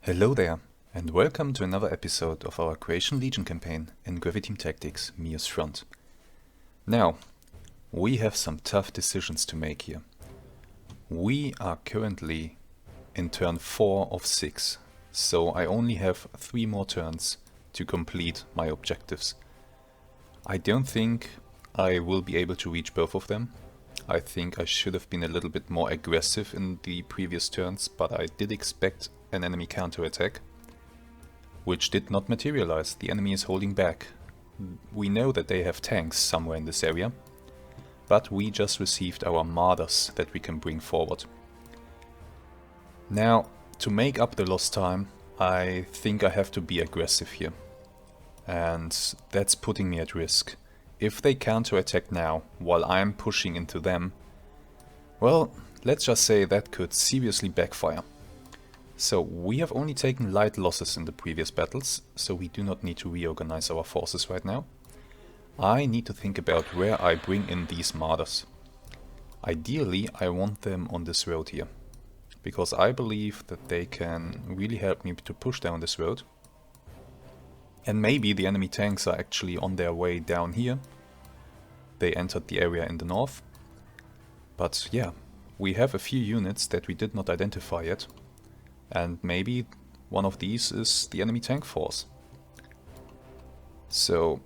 Hello there, and welcome to another episode of our Croatian Legion Campaign in Graviteam Tactics, Mius-Front. Now, we have some tough decisions to make here. We are currently in turn 4 of 6, so I only have 3 more turns to complete my objectives. I don't think I will be able to reach both of them. I think I should have been a little bit more aggressive in the previous turns, but I did expect an enemy counterattack, which did not materialize. The enemy is holding back. We know that they have tanks somewhere in this area, but we just received our Marders that we can bring forward. Now, to make up the lost time, I think I have to be aggressive here, and that's putting me at risk. If they counterattack now, while I'm pushing into them, well, let's just say that could seriously backfire. So we have only taken light losses in the previous battles, so we do not need to reorganize our forces right now. I need to think about where I bring in these Marders. Ideally, I want them on this road here, because I believe that they can really help me to push down this road. And maybe the enemy tanks are actually on their way down here. They entered the area in the north. But yeah, we have a few units that we did not identify yet. And maybe one of these is the enemy tank force. So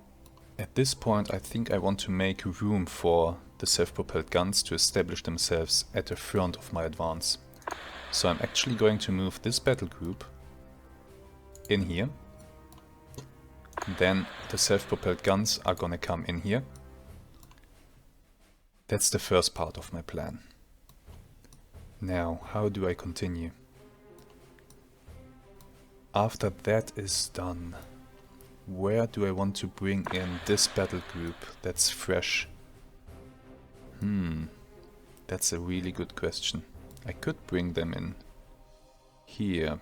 at this point I think I want to make room for the self-propelled guns to establish themselves at the front of my advance. So I'm actually going to move this battle group in here. Then the self-propelled guns are gonna come in here. That's the first part of my plan. Now, how do I continue? After that is done, where do I want to bring in this battle group that's fresh? That's a really good question. I could bring them in here.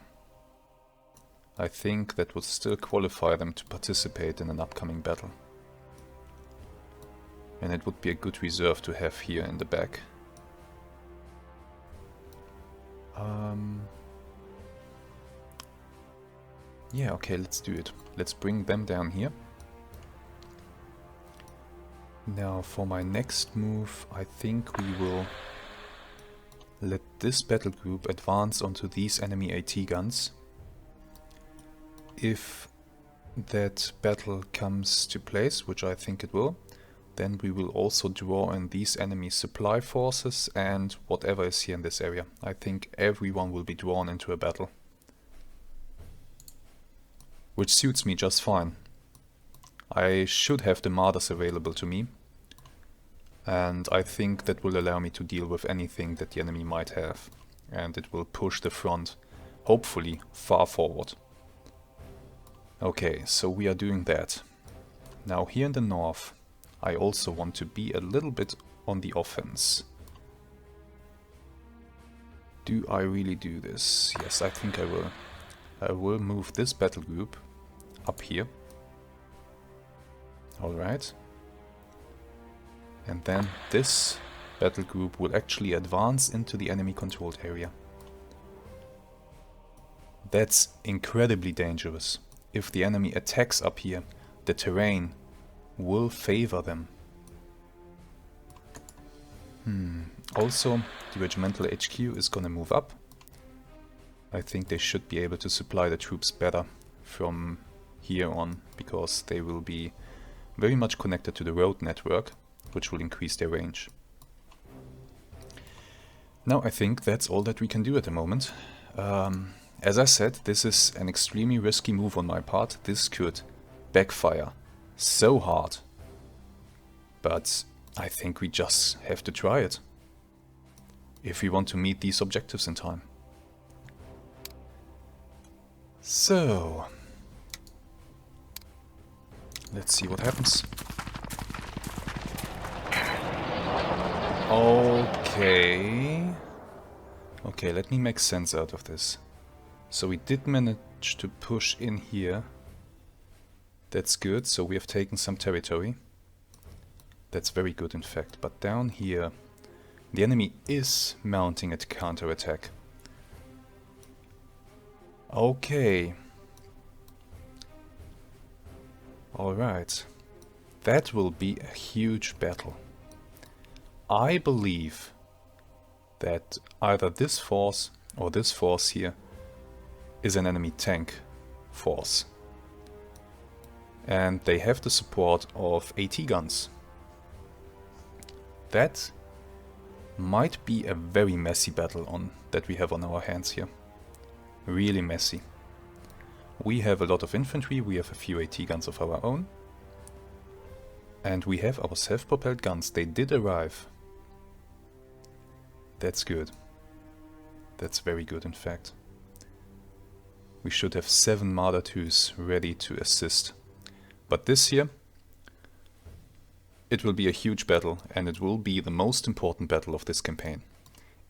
I think that would still qualify them to participate in an upcoming battle. And it would be a good reserve to have here in the back. Yeah, okay, let's do it. Let's bring them down here. Now for my next move, I think we will let this battle group advance onto these enemy AT guns. If that battle comes to place, which I think it will, then we will also draw in these enemy supply forces and whatever is here in this area. I think everyone will be drawn into a battle, which suits me just fine. I should have the Marders available to me, and I think that will allow me to deal with anything that the enemy might have, and it will push the front, hopefully, far forward. Okay, so we are doing that. Now here in the north, I also want to be a little bit on the offense. Do I really do this? Yes, I think I will. I will move this battle group up here. Alright. And then this battle group will actually advance into the enemy controlled area. That's incredibly dangerous. If the enemy attacks up here, the terrain will favor them. Also, the regimental HQ is gonna move up. I think they should be able to supply the troops better from here on, because they will be very much connected to the road network, which will increase their range. Now I think that's all that we can do at the moment. As I said, this is an extremely risky move on my part. This could backfire so hard. But I think we just have to try it, if we want to meet these objectives in time. So, let's see what happens. Okay, let me make sense out of this. So we did manage to push in here. That's good, so we have taken some territory. That's very good in fact, but down here the enemy is mounting a counterattack. Okay. Alright. That will be a huge battle. I believe that either this force or this force here is an enemy tank force. And they have the support of AT guns. That might be a very messy battle that we have on our hands here. Really messy. We have a lot of infantry, we have a few AT guns of our own. And we have our self-propelled guns. They did arrive. That's good. That's very good, in fact. We should have 7 Marder 2s ready to assist. But this here, it will be a huge battle, and it will be the most important battle of this campaign.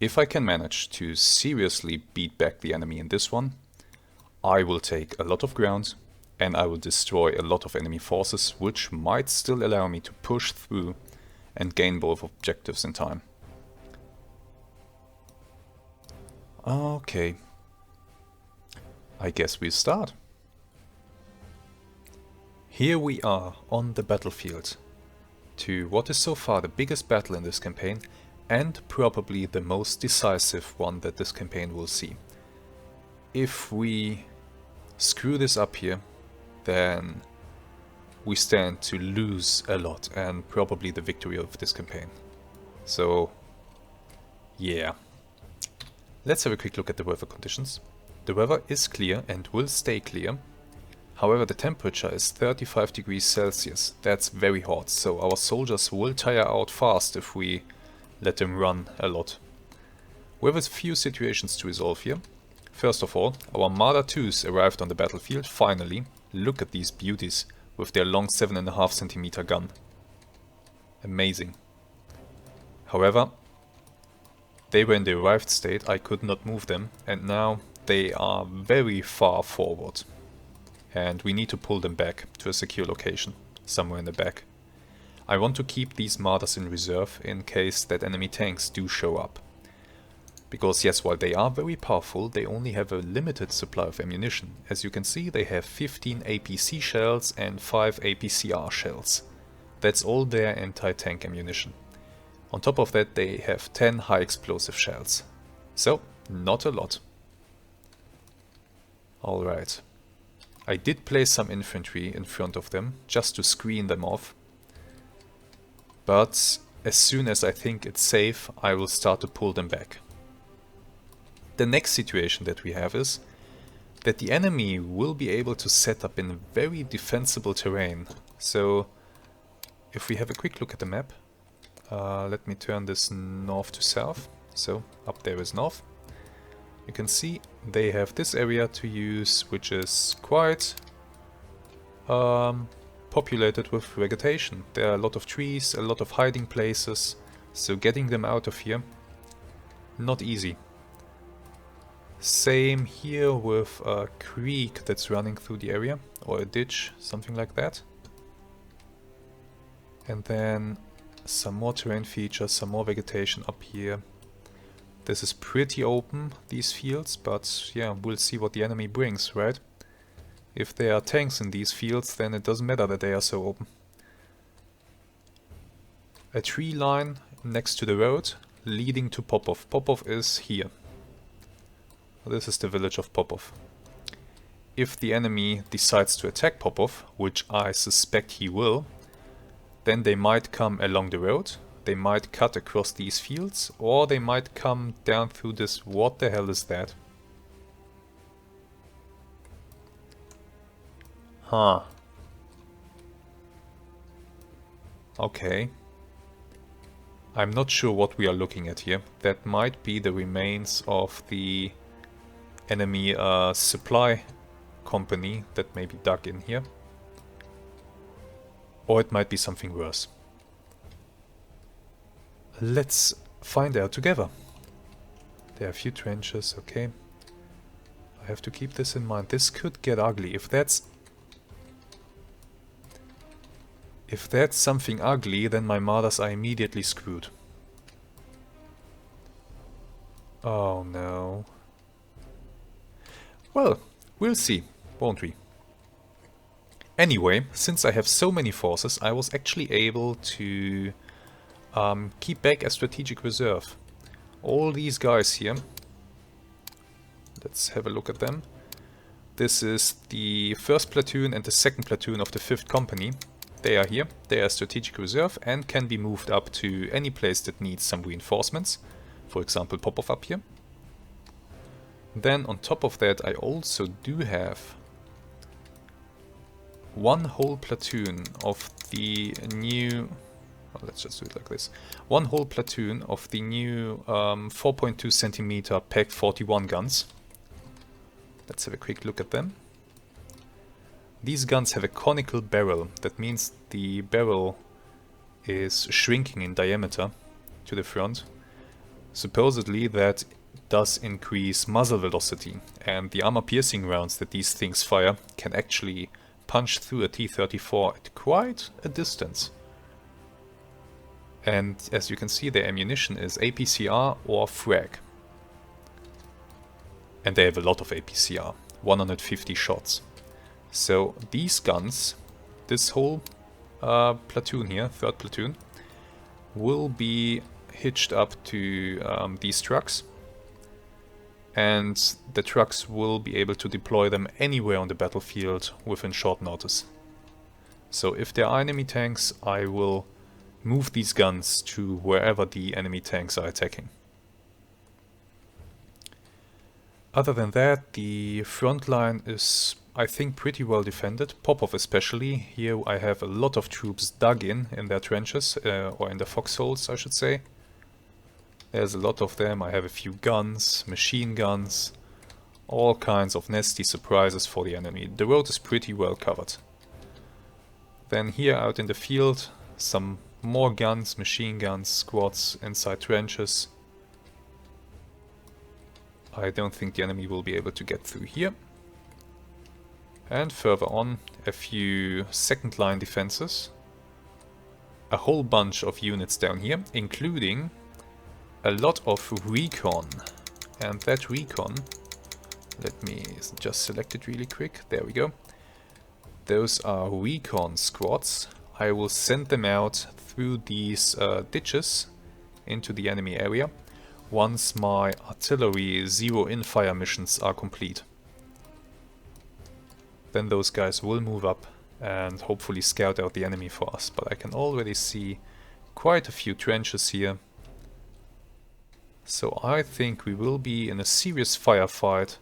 If I can manage to seriously beat back the enemy in this one, I will take a lot of ground, and I will destroy a lot of enemy forces, which might still allow me to push through and gain both objectives in time. Okay. I guess we start. Here we are on the battlefield to what is so far the biggest battle in this campaign and probably the most decisive one that this campaign will see. If we screw this up here, then we stand to lose a lot and probably the victory of this campaign. So, yeah. Let's have a quick look at the weather conditions. The weather is clear and will stay clear. However, the temperature is 35 degrees Celsius. That's very hot, so our soldiers will tire out fast if we let them run a lot. We have a few situations to resolve here. First of all, our Marder 2s arrived on the battlefield, finally. Look at these beauties with their long 7.5 cm gun. Amazing. However, they were in the arrived state, I could not move them, and now they are very far forward. And we need to pull them back to a secure location, somewhere in the back. I want to keep these Marders in reserve in case that enemy tanks do show up. Because yes, while they are very powerful, they only have a limited supply of ammunition. As you can see, they have 15 APC shells and 5 APCR shells. That's all their anti-tank ammunition. On top of that, they have 10 high explosive shells. So, not a lot. Alright. I did place some infantry in front of them, just to screen them off. But as soon as I think it's safe, I will start to pull them back. The next situation that we have is that the enemy will be able to set up in very defensible terrain. So, if we have a quick look at the map, let me turn this north to south. So, up there is north. You can see they have this area to use, which is quite populated with vegetation. There are a lot of trees, a lot of hiding places, so getting them out of here, not easy. Same here with a creek that's running through the area, or a ditch, something like that. And then some more terrain features, some more vegetation up here. This is pretty open, these fields, but yeah, we'll see what the enemy brings, right? If there are tanks in these fields, then it doesn't matter that they are so open. A tree line next to the road, leading to Popov. Popov is here. This is the village of Popov. If the enemy decides to attack Popov, which I suspect he will, then they might come along the road, they might cut across these fields, or they might come down through this... What the hell is that? Huh. Okay. I'm not sure what we are looking at here. That might be the remains of the enemy supply company that may be dug in here. Or it might be something worse. Let's find out together. There are a few trenches, okay. I have to keep this in mind. This could get ugly. If that's something ugly, then my Marders are immediately screwed. Oh no. Well, We'll see, won't we? Anyway, since I have so many forces, I was actually able to keep back a strategic reserve. All these guys here, let's have a look at them. This is the 1st platoon and the 2nd platoon of the 5th company. They are here, they are strategic reserve and can be moved up to any place that needs some reinforcements. For example, Popov up here. Then on top of that I also do have one whole platoon of the new... well, let's just do it like this. One whole platoon of the new 4.2 centimeter PEG 41 guns. Let's have a quick look at them. These guns have a conical barrel. That means the barrel is shrinking in diameter to the front. Supposedly that does increase muzzle velocity, and the armor-piercing rounds that these things fire can actually punch through a T-34 at quite a distance. And as you can see, their ammunition is APCR or frag. And they have a lot of APCR, 150 shots. So these guns, this whole platoon here, 3rd platoon, will be hitched up to these trucks. And the trucks will be able to deploy them anywhere on the battlefield within short notice. So if there are enemy tanks, I will move these guns to wherever the enemy tanks are attacking. Other than that, the front line is, I think, pretty well defended. Popov especially. Here I have a lot of troops dug in their trenches, or in the foxholes, I should say. There's a lot of them. I have a few guns, machine guns, all kinds of nasty surprises for the enemy. The road is pretty well covered. Then here out in the field, some more guns, machine guns, squads inside trenches. I don't think the enemy will be able to get through here. And further on, a few second line defenses. A whole bunch of units down here, including a lot of recon. And that recon, let me just select it really quick. There we go. Those are recon squads. I will send them out through these ditches into the enemy area once my artillery zero-in fire missions are complete. Then those guys will move up and hopefully scout out the enemy for us. But I can already see quite a few trenches here. So I think we will be in a serious firefight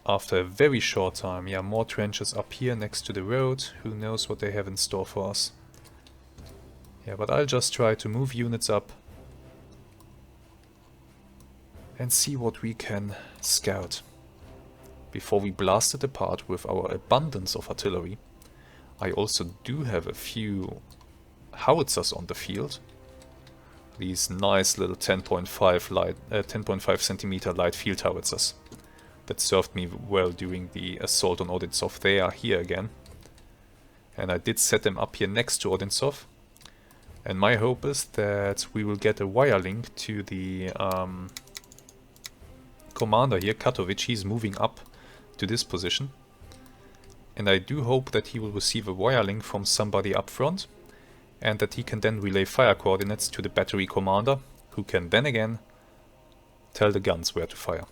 after a very short time. Yeah, more trenches up here next to the road. Who knows what they have in store for us. Yeah, but I'll just try to move units up and see what we can scout before we blast it apart with our abundance of artillery. I also do have a few howitzers on the field. These nice little 10.5 centimeter light field howitzers that served me well during the assault on Odintsov. They are here again. And I did set them up here next to Odintsov. And my hope is that we will get a wire link to the commander here, Katovic. He's moving up to this position. And I do hope that he will receive a wire link from somebody up front, and that he can then relay fire coordinates to the battery commander, who can then again tell the guns where to fire.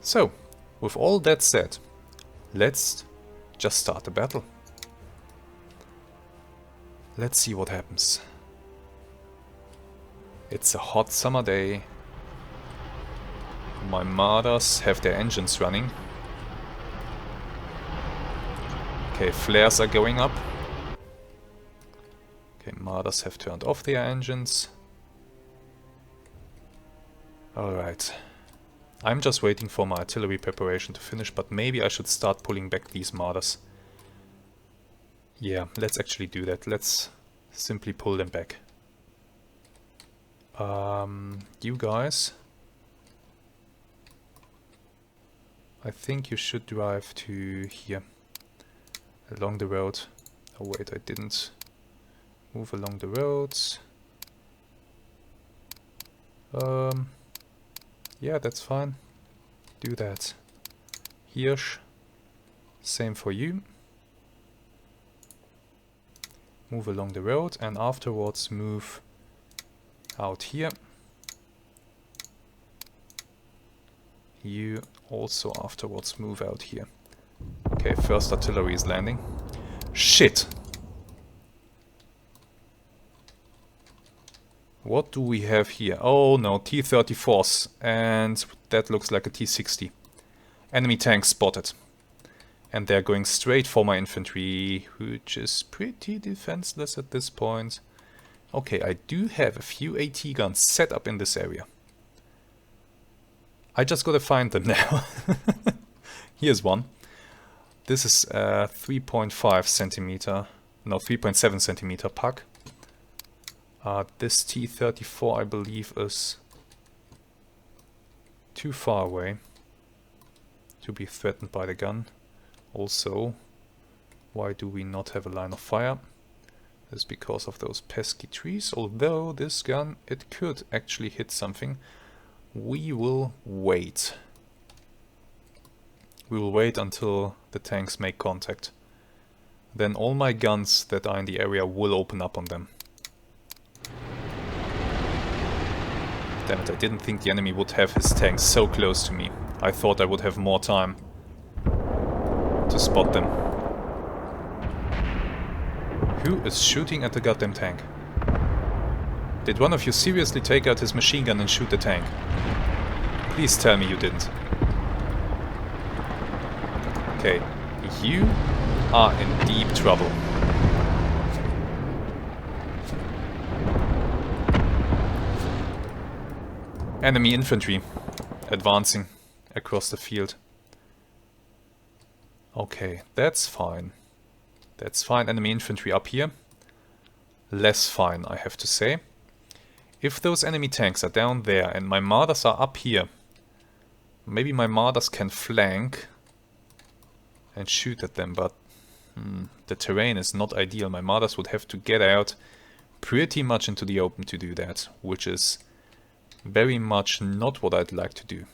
So, with all that said, let's just start the battle. Let's see what happens. It's a hot summer day. My Marders have their engines running. Okay, flares are going up. Okay, Marders have turned off their engines. Alright. I'm just waiting for my artillery preparation to finish, but maybe I should start pulling back these Marders. Yeah, let's actually do that. Let's simply pull them back. You guys, I think you should drive to here, along the road. Oh wait, I didn't move along the roads. Yeah, that's fine. Do that. Hirsch. Same for you. Move along the road and afterwards move out here. You also afterwards move out here. Okay, first artillery is landing. Shit! What do we have here? Oh no, T-34s, and that looks like a T-60. Enemy tank spotted. And they're going straight for my infantry, which is pretty defenseless at this point. Okay, I do have a few AT guns set up in this area. I just gotta find them now. Here's one. This is a 3.5 centimeter, no, 3.7 centimeter puck. This T-34, I believe, is too far away to be threatened by the gun. Also, why do we not have a line of fire? It's because of those pesky trees. Although this gun, it could actually hit something. We will wait. We will wait until the tanks make contact. Then all my guns that are in the area will open up on them. Damn it, I didn't think the enemy would have his tanks so close to me. I thought I would have more time to spot them. Who is shooting at the goddamn tank? Did one of you seriously take out his machine gun and shoot the tank? Please tell me you didn't. Okay, you are in deep trouble. Enemy infantry advancing across the field. Okay, that's fine. That's fine. Enemy infantry up here. Less fine, I have to say. If those enemy tanks are down there and my Marders are up here, maybe my Marders can flank and shoot at them, but the terrain is not ideal. My Marders would have to get out pretty much into the open to do that, which is very much not what I'd like to do.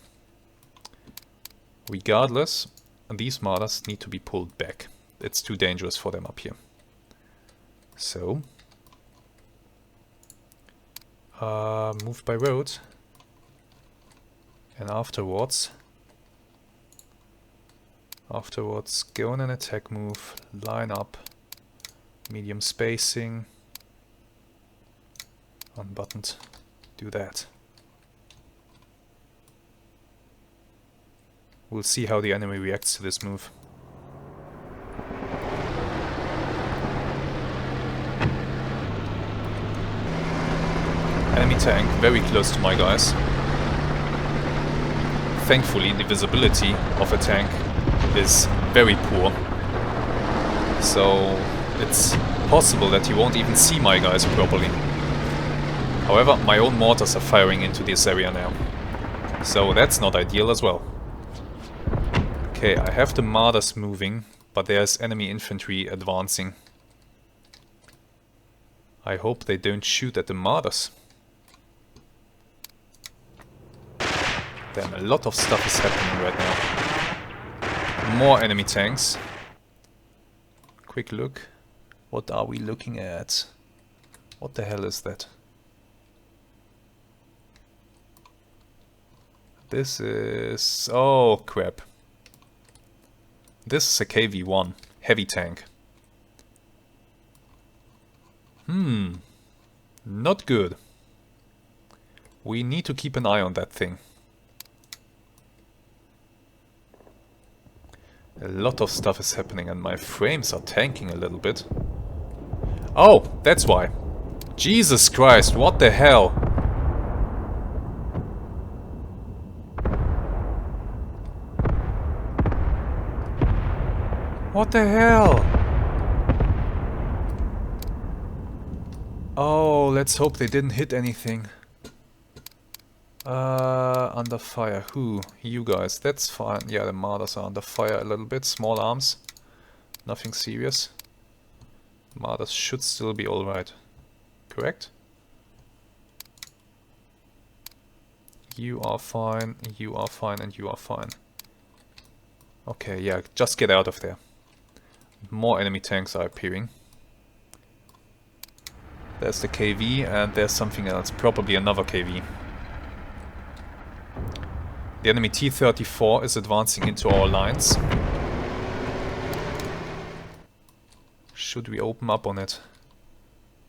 Regardless, these Marders need to be pulled back. It's too dangerous for them up here. So, move by road. And afterwards, go on an attack move, line up, medium spacing, unbuttoned, do that. We'll see how the enemy reacts to this move. Enemy tank very close to my guys. Thankfully, the visibility of a tank is very poor. So it's possible that he won't even see my guys properly. However, my own mortars are firing into this area now. So that's not ideal as well. Okay, I have the Marders moving, but there's enemy infantry advancing. I hope they don't shoot at the Marders. Damn, a lot of stuff is happening right now. More enemy tanks. Quick look. What are we looking at? What the hell is that? This is... oh, crap. This is a KV-1, heavy tank. Not good. We need to keep an eye on that thing. A lot of stuff is happening and my frames are tanking a little bit. Oh, that's why. Jesus Christ, what the hell? What the hell? Oh, let's hope they didn't hit anything. Under fire. Who? You guys. That's fine. Yeah, the Marders are under fire a little bit. Small arms. Nothing serious. Marders should still be alright. Correct? You are fine, and you are fine. Okay, yeah, just get out of there. More enemy tanks are appearing. There's the KV, and there's something else, probably another KV. The enemy T-34 is advancing into our lines. Should we open up on it?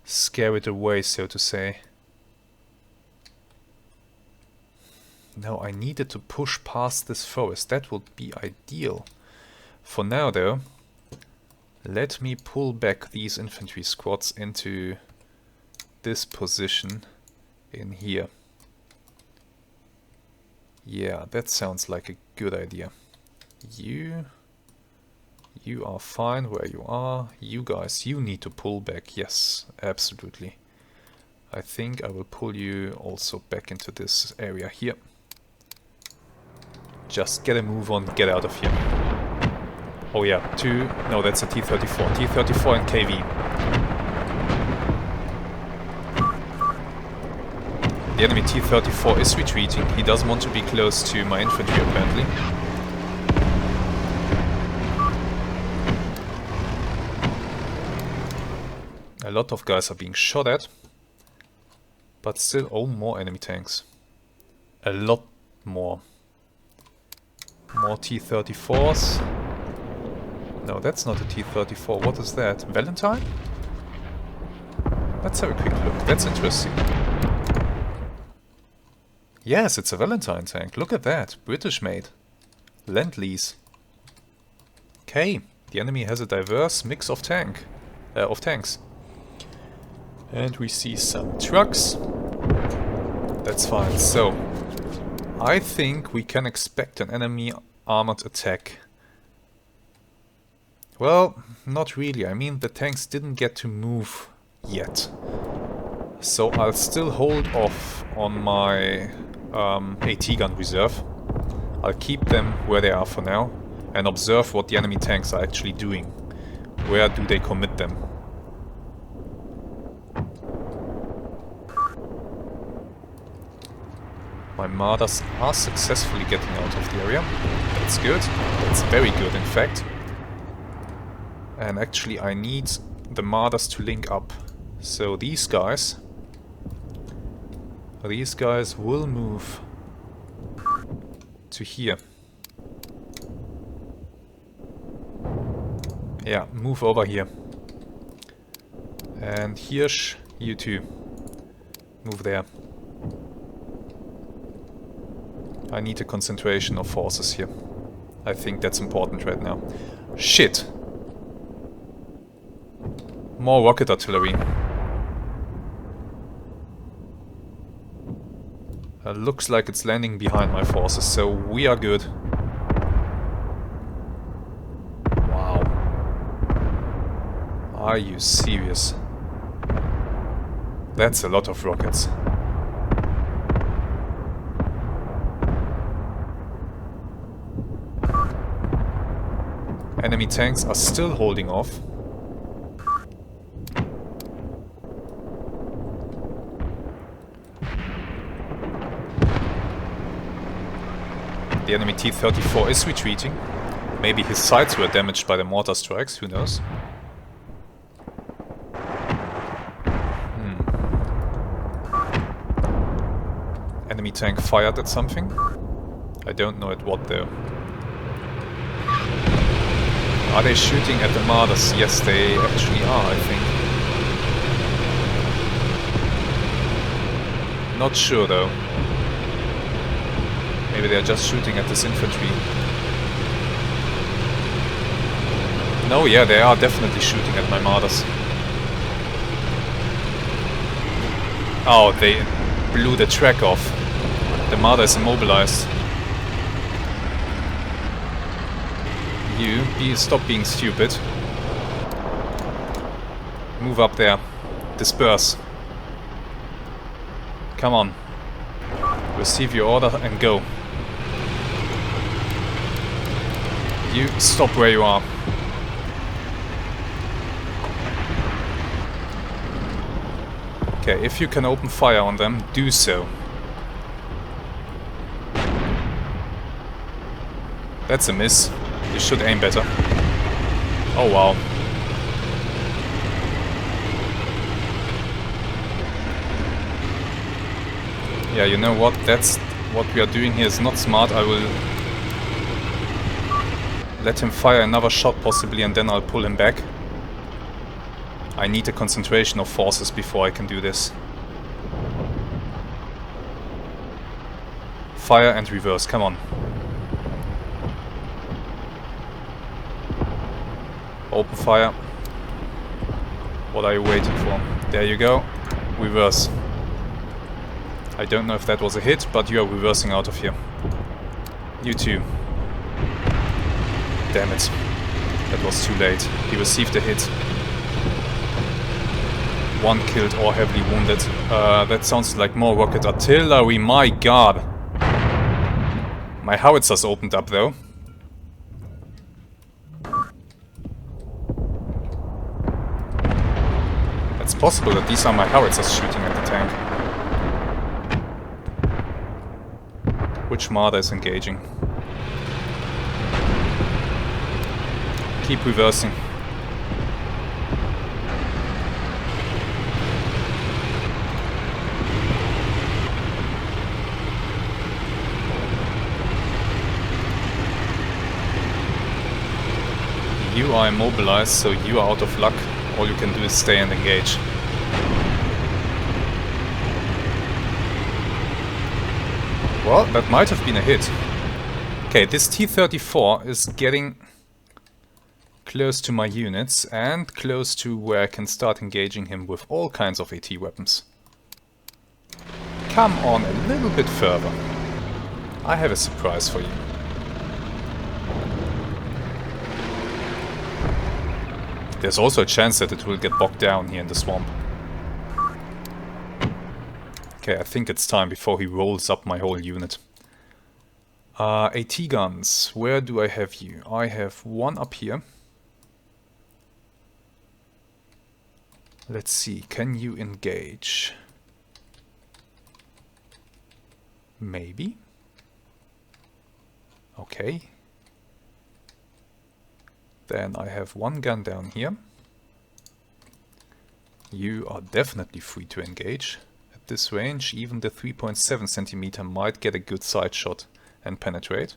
Scare it away, so to say. No, I needed to push past this forest. That would be ideal. For now, though, let me pull back these infantry squads into this position in here. Yeah, that sounds like a good idea. You are fine where you are. You guys, you need to pull back. Yes, absolutely. I think I will pull you also back into this area here. Just get a move on, get out of here. Oh yeah, no, that's a T-34. T-34 and KV. The enemy T-34 is retreating. He doesn't want to be close to my infantry, apparently. A lot of guys are being shot at. But still, oh, more enemy tanks. A lot more. More T-34s. No, that's not a T-34. What is that? Valentine? Let's have a quick look. That's interesting. Yes, it's a Valentine tank. Look at that. British made. Lend-Lease. Okay. The enemy has a diverse mix of tanks. And we see some trucks. That's fine. So, I think we can expect an enemy armored attack. Well, not really. I mean, the tanks didn't get to move yet. So I'll still hold off on my AT gun reserve. I'll keep them where they are for now and observe what the enemy tanks are actually doing. Where do they commit them? My Marders are successfully getting out of the area. That's good. That's very good, in fact. And actually I need the Marders to link up. So these guys will move to here. Yeah, move over here. And Hirsch, you too. Move there. I need a concentration of forces here. I think that's important right now. Shit! More rocket artillery. Looks like it's landing behind my forces, so we are good. Wow. Are you serious? That's a lot of rockets. Enemy tanks are still holding off. The enemy T-34 is retreating. Maybe his sights were damaged by the mortar strikes, who knows? Enemy tank fired at something. I don't know at what though. Are they shooting at the Marders? Yes, they actually are, I think. Not sure though. Maybe they're just shooting at this infantry. No, yeah, they are definitely shooting at my Marders. Oh, they blew the track off. The Marder is immobilized. Stop being stupid. Move up there. Disperse. Come on. Receive your order and go. You stop where you are. Okay, if you can open fire on them, do so. That's a miss. You should aim better. Oh wow. Yeah, you know what? That's what we are doing here is not smart. I will let him fire another shot possibly and then I'll pull him back. I need a concentration of forces before I can do this. Fire and reverse, come on. Open fire. What are you waiting for? There you go. Reverse. I don't know if that was a hit, but you are reversing out of here. You too. Damn it. That was too late. He received a hit. One killed or heavily wounded. That sounds like more rocket artillery, my god! My howitzers opened up though. It's possible that these are my howitzers shooting at the tank. Which Marder is engaging? Keep reversing. You are immobilized, so you are out of luck. All you can do is stay and engage. Well, that might have been a hit. Okay, this T-34 is getting close to my units and close to where I can start engaging him with all kinds of AT weapons. Come on a little bit further. I have a surprise for you. There's also a chance that it will get bogged down here in the swamp. Okay, I think it's time before he rolls up my whole unit. AT guns, where do I have you? I have one up here. Let's see, can you engage? Maybe. Okay. Then I have one gun down here. You are definitely free to engage. At this range, even the 3.7 centimeter might get a good side shot and penetrate.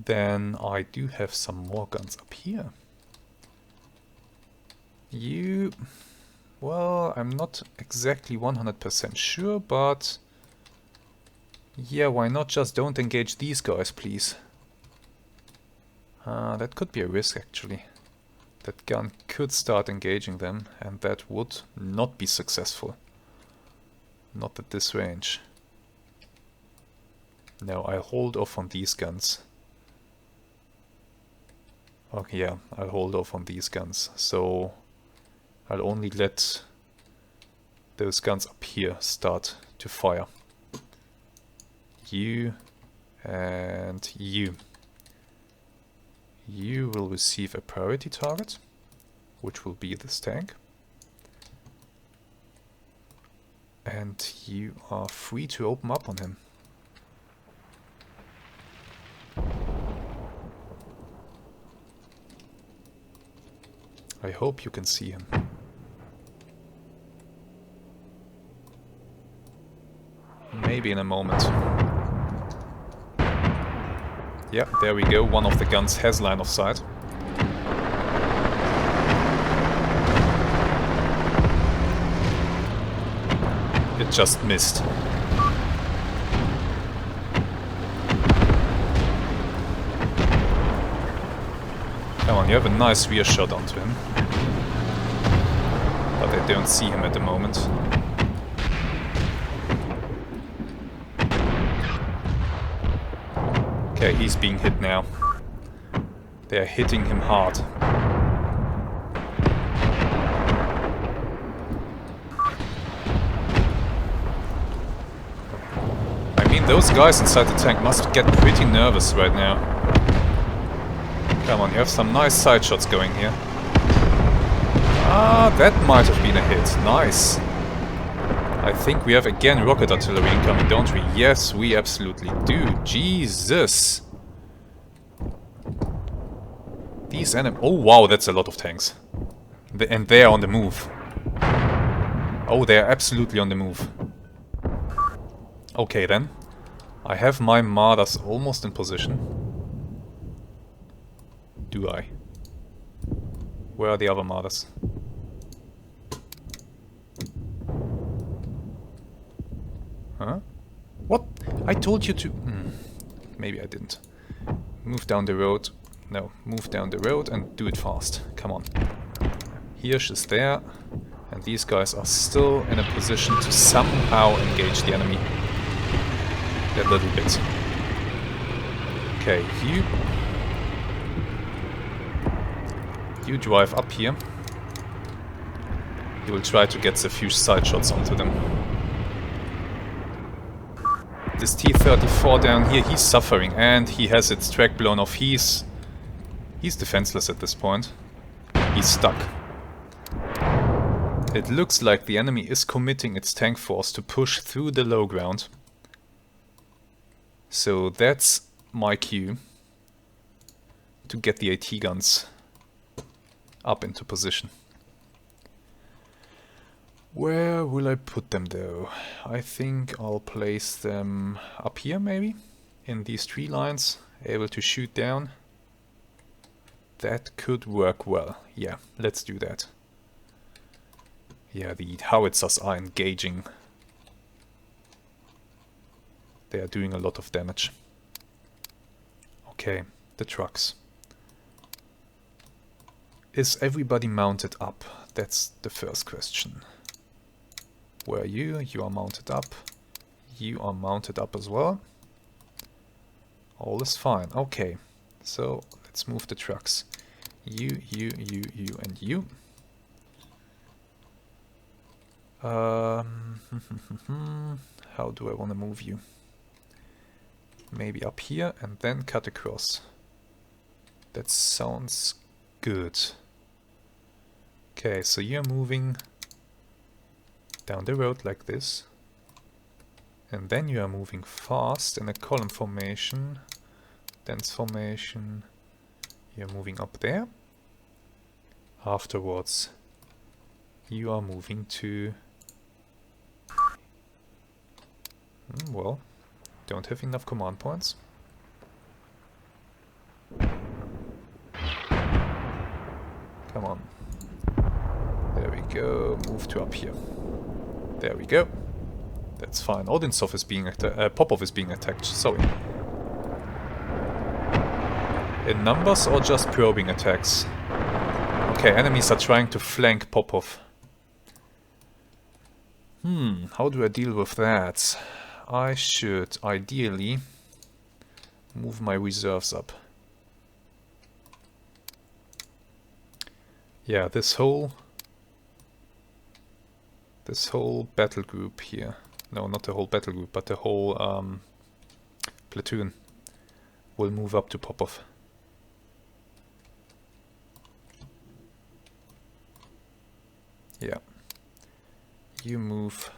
Then I do have some more guns up here. You... well, I'm not exactly 100% sure, but... yeah, why not just don't engage these guys, please? That could be a risk, actually. That gun could start engaging them, and that would not be successful. Not at this range. No, I'll hold off on these guns. Okay, yeah, I'll hold off on these guns. So I'll only let those guns up here start to fire. You and you. You will receive a priority target, which will be this tank. And you are free to open up on him. I hope you can see him. Maybe in a moment. Yeah, there we go. One of the guns has line of sight. It just missed. Come on, you have a nice rear shot onto him. But I don't see him at the moment. Okay, he's being hit now. They're hitting him hard. I mean, those guys inside the tank must get pretty nervous right now. Come on, you have some nice side shots going here. Ah, that might have been a hit. Nice. I think we have again rocket artillery incoming, don't we? Yes, we absolutely do. Jesus! These enemies... Oh wow, that's a lot of tanks. And they're on the move. Oh, they're absolutely on the move. Okay then. I have my Marders almost in position. Do I? Where are the other Marders? Huh? What? I told you to... Maybe I didn't. Move down the road. No, move down the road and do it fast. Come on. Hirsch is there. And these guys are still in a position to somehow engage the enemy. A little bit. Okay, you drive up here. You will try to get the few side shots onto them. This T-34 down here, he's suffering and he has its track blown off. He's defenseless at this point. He's stuck. It looks like the enemy is committing its tank force to push through the low ground. So that's my cue to get the AT guns up into position. Where will I put them though? I think I'll place them up here maybe, in these tree lines, able to shoot down. That could work well. Yeah, let's do that. Yeah, the howitzers are engaging. They are doing a lot of damage. Okay, the trucks. Is everybody mounted up? That's the first question. Where are you? You are mounted up. You are mounted up as well. All is fine. Okay, so let's move the trucks. You, and you. How do I want to move you? Maybe up here and then cut across. That sounds good. Okay, so you're moving down the road like this. And then you are moving fast in a column formation, dense formation. You're moving up there. Afterwards, you are moving to... well, don't have enough command points. Come on. There we go. Move to up here. There we go. That's fine. Odinsov is being Popov is being attacked. Sorry. In numbers or just probing attacks? Okay, enemies are trying to flank Popov. How do I deal with that? I should ideally move my reserves up. Yeah, this whole battle group here. No, not the whole battle group, but the whole platoon will move up to Popov. Yeah. You move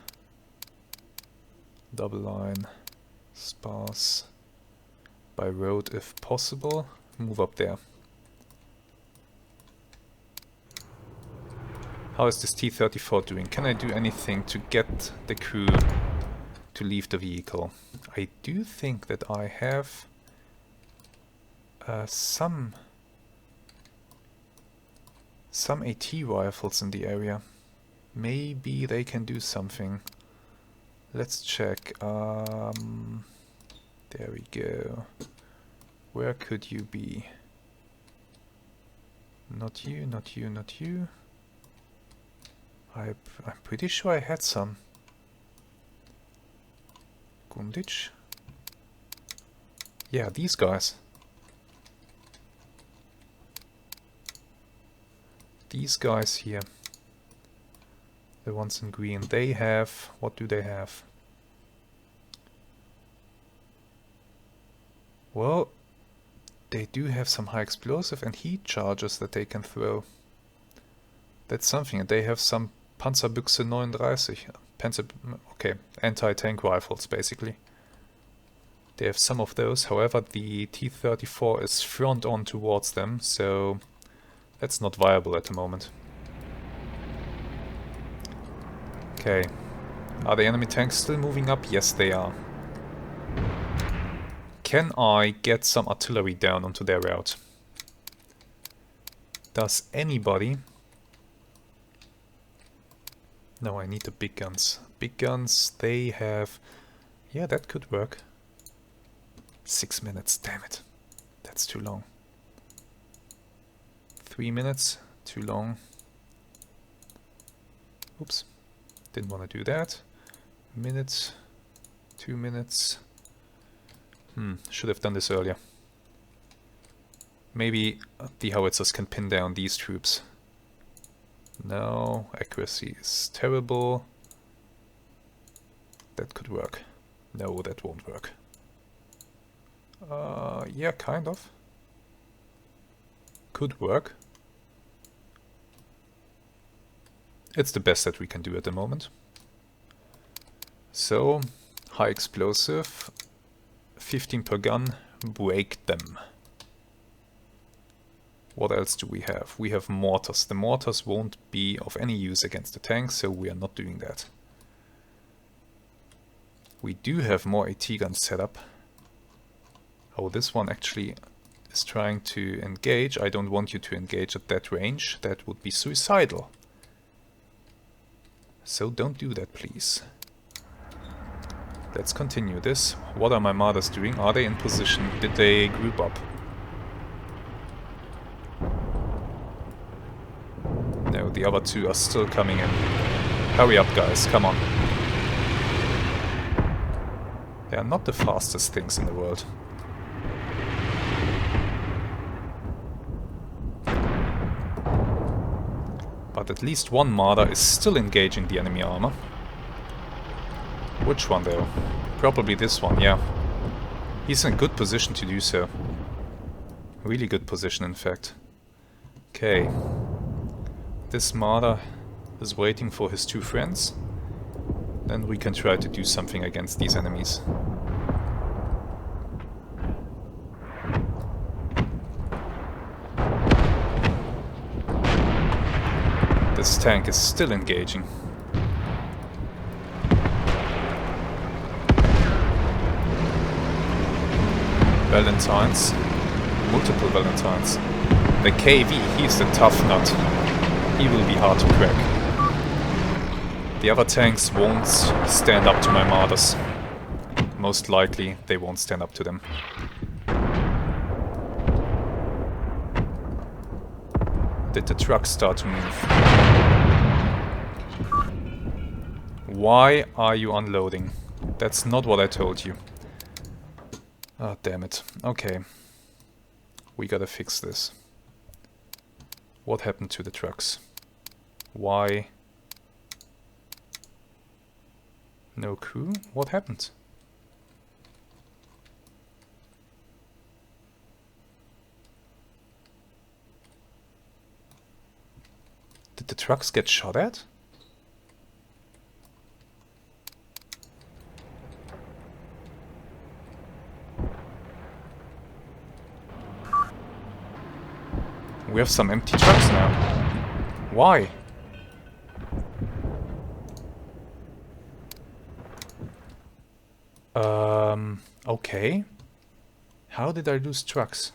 double line, sparse, by road if possible. Move up there. How is this T-34 doing? Can I do anything to get the crew to leave the vehicle? I do think that I have some AT rifles in the area. Maybe they can do something. Let's check. There we go. Where could you be? Not you, not you, not you. I'm pretty sure I had some. Gundich? Yeah, these guys. These guys here. The ones in green. They have... what do they have? Well, they do have some high explosive and heat charges that they can throw. That's something. And they have some Panzerbüchse 39. Okay, anti-tank rifles basically. They have some of those, however the T-34 is front on towards them, so that's not viable at the moment. Okay, are the enemy tanks still moving up? Yes, they are. Can I get some artillery down onto their route? Does anybody? No, I need the big guns. Big guns, they have... Yeah, that could work. 6 minutes, damn it. That's too long. 3 minutes, too long. Oops, didn't want to do that. Minute, 2 minutes. Should have done this earlier. Maybe the howitzers can pin down these troops. No, accuracy is terrible. That could work. No, that won't work. Yeah, kind of. Could work. It's the best that we can do at the moment. So, high explosive, 15 per gun, break them. What else do we have? We have mortars. The mortars won't be of any use against the tanks, so we are not doing that. We do have more AT guns set up. Oh, this one actually is trying to engage. I don't want you to engage at that range. That would be suicidal. So don't do that, please. Let's continue this. What are my Marders doing? Are they in position? Did they group up? No, the other two are still coming in. Hurry up, guys, come on. They are not the fastest things in the world. But at least one Marder is still engaging the enemy armor. Which one though? Probably this one, yeah. He's in a good position to do so. Really good position, in fact. Okay. This Marder is waiting for his two friends. Then we can try to do something against these enemies. This tank is still engaging. Valentines. Multiple Valentines. The KV, he's the tough nut. He will be hard to crack. The other tanks won't stand up to my Marders. Most likely they won't stand up to them. Did the truck start to move? Why are you unloading? That's not what I told you. Ah, damn it. Okay. We gotta fix this. What happened to the trucks? Why? No crew? What happened? Did the trucks get shot at? We have some empty trucks now. Why? Okay. How did I lose trucks?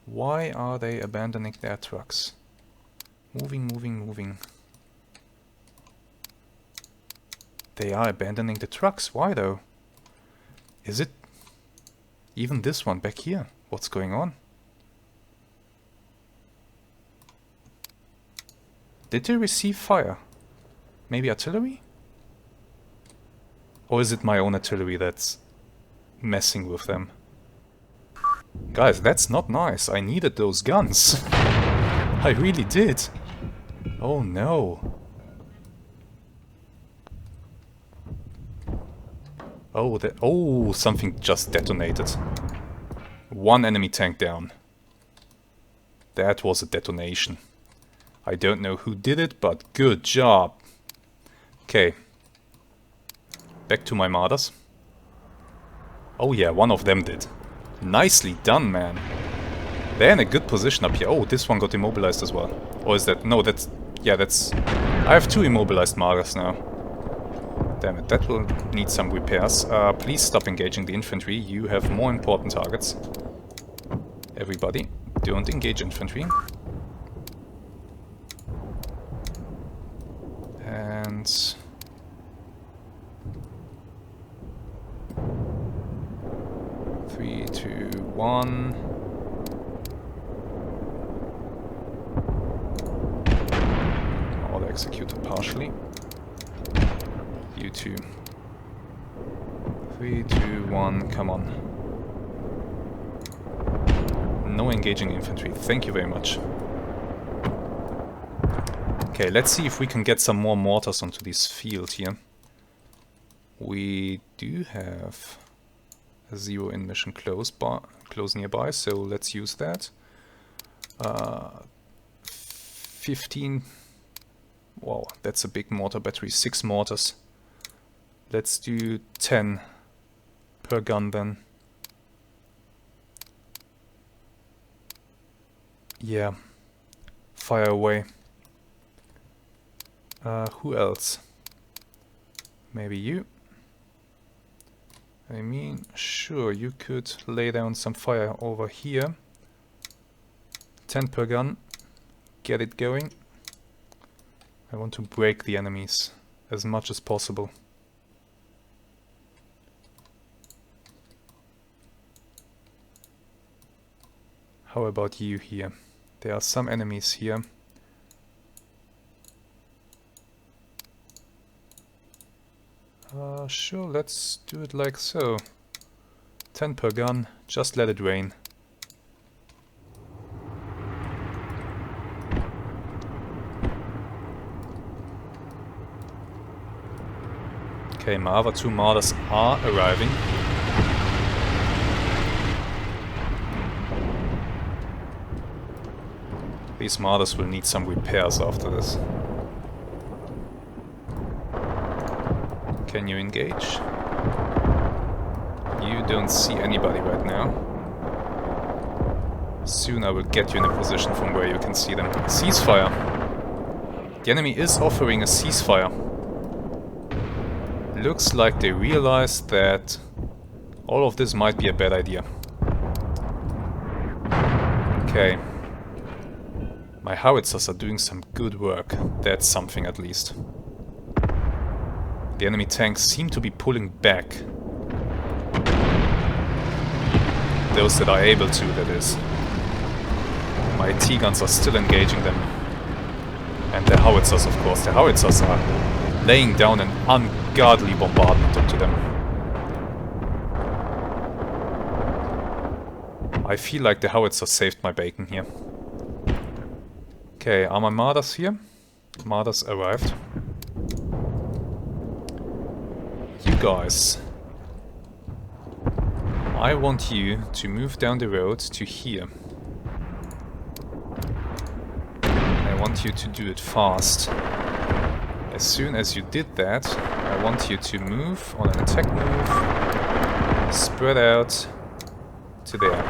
Why are they abandoning their trucks? Moving, moving, moving. They are abandoning the trucks. Why though? Is it even this one back here? What's going on? Did they receive fire? Maybe artillery? Or is it my own artillery that's messing with them? Guys, that's not nice. I needed those guns. I really did. Oh no. Oh, something just detonated. One enemy tank down. That was a detonation. I don't know who did it, but good job. Okay. Back to my Marders. Oh yeah, one of them did. Nicely done, man. They're in a good position up here. Oh, this one got immobilized as well. Or is that... No, that's... Yeah, that's... I have 2 immobilized Marders now. Damn it, that will need some repairs. Please stop engaging the infantry. You have more important targets. Everybody, don't engage infantry. And... 3, 2, 1... All executed partially. You 2. 3, 2, 1, come on. No engaging infantry, thank you very much. Okay, let's see if we can get some more mortars onto this field here. We do have a 0 in mission close nearby, so let's use that. 15... Wow, that's a big mortar battery, 6 mortars. Let's do 10 per gun then. Yeah, fire away. Who else? Maybe you? I mean, sure, you could lay down some fire over here. 10 per gun. Get it going. I want to break the enemies as much as possible. How about you here? There are some enemies here. Sure, let's do it like so. 10 per gun, just let it rain. Okay, my other 2 Marders are arriving. These Marders will need some repairs after this. Can you engage? You don't see anybody right now. Soon I will get you in a position from where you can see them. Ceasefire! The enemy is offering a ceasefire. Looks like they realized that all of this might be a bad idea. Okay. My howitzers are doing some good work. That's something at least. The enemy tanks seem to be pulling back. Those that are able to, that is. My T-guns are still engaging them. And the howitzers, of course. The howitzers are laying down an ungodly bombardment onto them. I feel like the howitzers saved my bacon here. Okay, are my Marders here? Marders arrived. You guys. I want you to move down the road to here. I want you to do it fast. As soon as you did that, I want you to move on an attack move, spread out to there,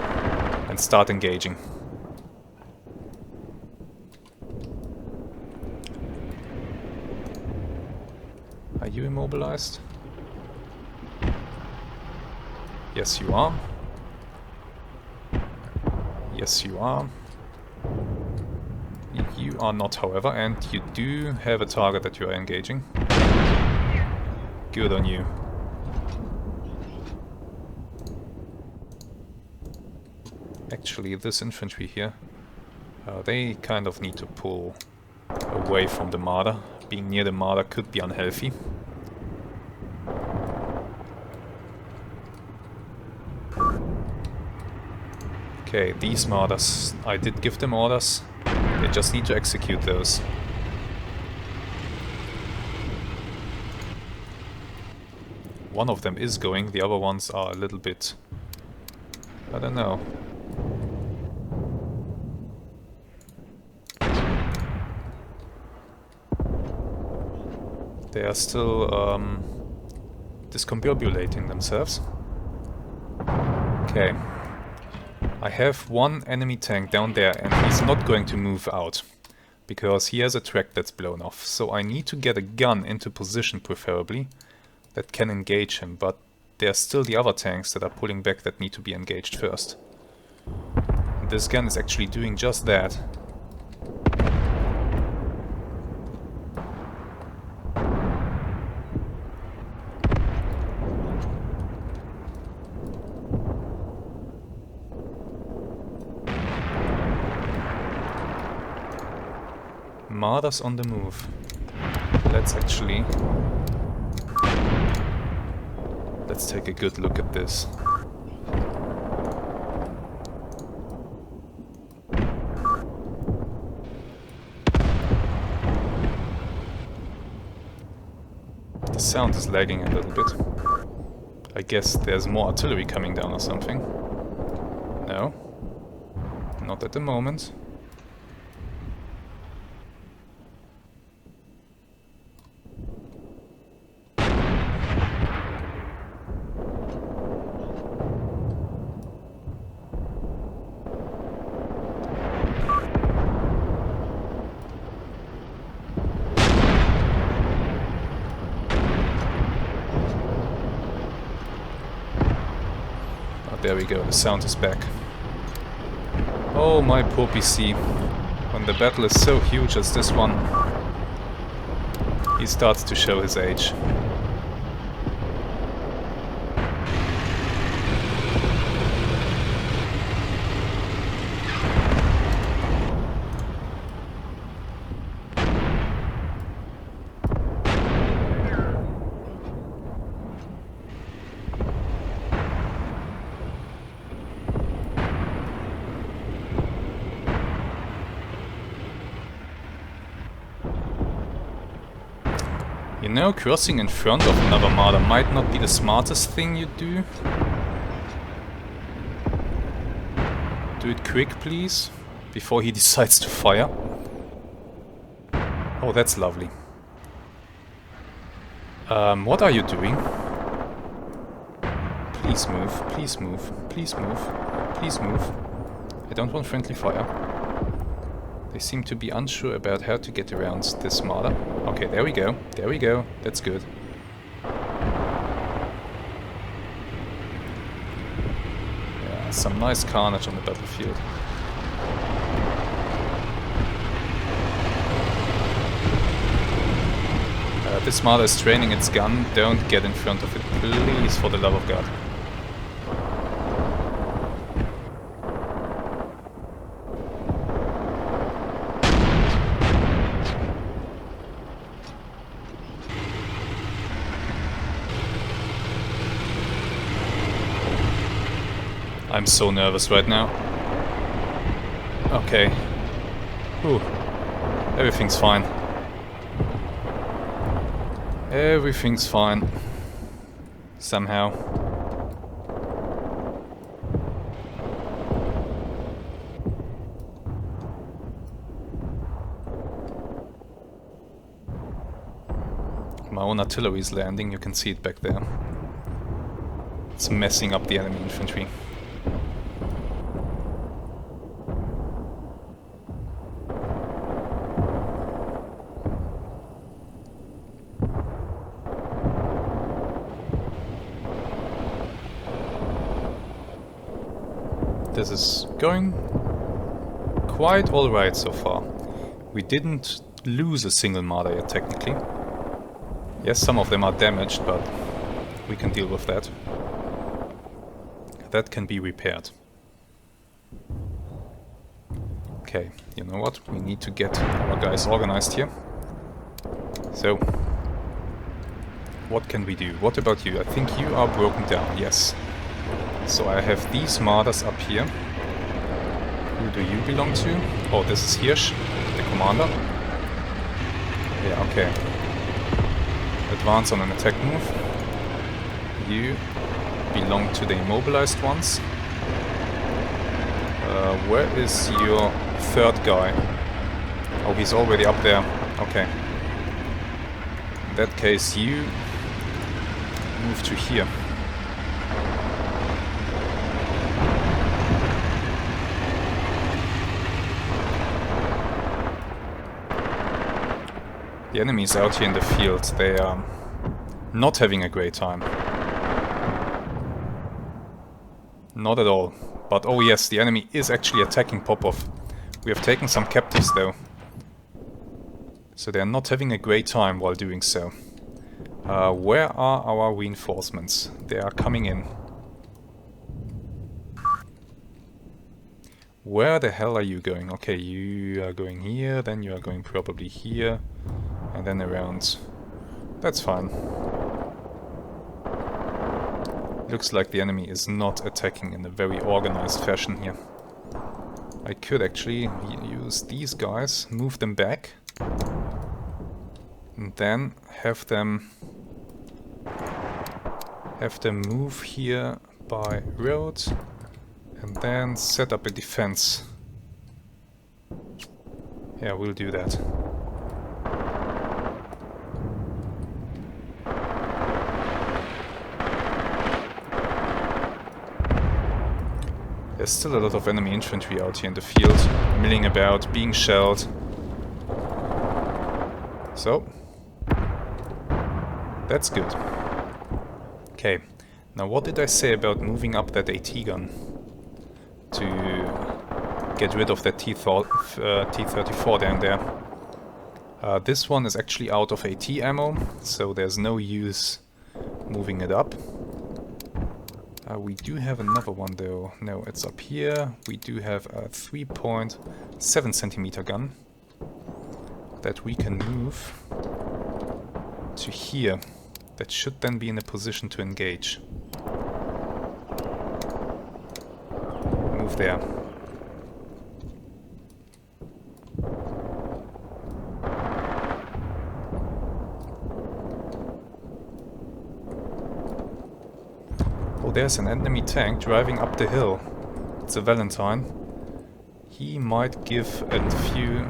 and start engaging. Are you immobilized? Yes, you are. Yes, you are. You are not, however, and you do have a target that you are engaging. Good on you. Actually, this infantry here, they kind of need to pull away from the Marder. Being near the Marder could be unhealthy. Okay, these Marders, I did give them orders. They just need to execute those. One of them is going, the other ones are a little bit... I don't know. They are still discombobulating themselves. Okay. I have one enemy tank down there and he's not going to move out. Because he has a track that's blown off. So I need to get a gun into position, preferably, that can engage him. But there's still the other tanks that are pulling back that need to be engaged first. And this gun is actually doing just that. Marders on the move. Let's take a good look at this. The sound is lagging a little bit. I guess there's more artillery coming down or something. No. Not at the moment. There we go, the sound is back. Oh, my poor PC. When the battle is so huge as this one, he starts to show his age. You know, crossing in front of another Marder might not be the smartest thing you do. Do it quick, please, before he decides to fire. Oh, that's lovely. What are you doing? Please move, please move, please move, please move. I don't want friendly fire. They seem to be unsure about how to get around this Marder. Okay, there we go. There we go. That's good. Yeah, some nice carnage on the battlefield. This Marder is training its gun. Don't get in front of it, please, for the love of God. I'm so nervous right now. Okay. Whew. Everything's fine. Everything's fine. Somehow. My own artillery is landing, you can see it back there. It's messing up the enemy infantry. This is going quite alright so far. We didn't lose a single Marder yet, technically. Yes, some of them are damaged, but we can deal with that. That can be repaired. Okay, you know what? We need to get our guys organized here. So, what can we do? What about you? I think you are broken down, yes. So I have these Marders up here. Who do you belong to? Oh, this is Hirsch, the commander. Yeah, okay. Advance on an attack move. You belong to the immobilized ones. Where is your third guy? Oh, he's already up there. Okay. In that case, you move to here. The enemies out here in the field, they are not having a great time. Not at all. But oh yes, the enemy is actually attacking Popov. We have taken some captives though. So they are not having a great time while doing so. Where are our reinforcements? They are coming in. Where the hell are you going? Okay, you are going here, then you are going probably here, and then around. That's fine. Looks like the enemy is not attacking in a very organized fashion here. I could actually use these guys, move them back, and then have them move here by road, and then set up a defense. Yeah, we'll do that. There's still a lot of enemy infantry out here in the field, milling about, being shelled. So, that's good. Okay, now what did I say about moving up that AT gun to get rid of that T-34 down there? This one is actually out of AT ammo, so there's no use moving it up. We do have another one though. No, it's up here. We do have a 3.7 centimeter gun that we can move to here. That should then be in a position to engage. Move there. Oh, there's an enemy tank driving up the hill. It's a Valentine. He might give a few...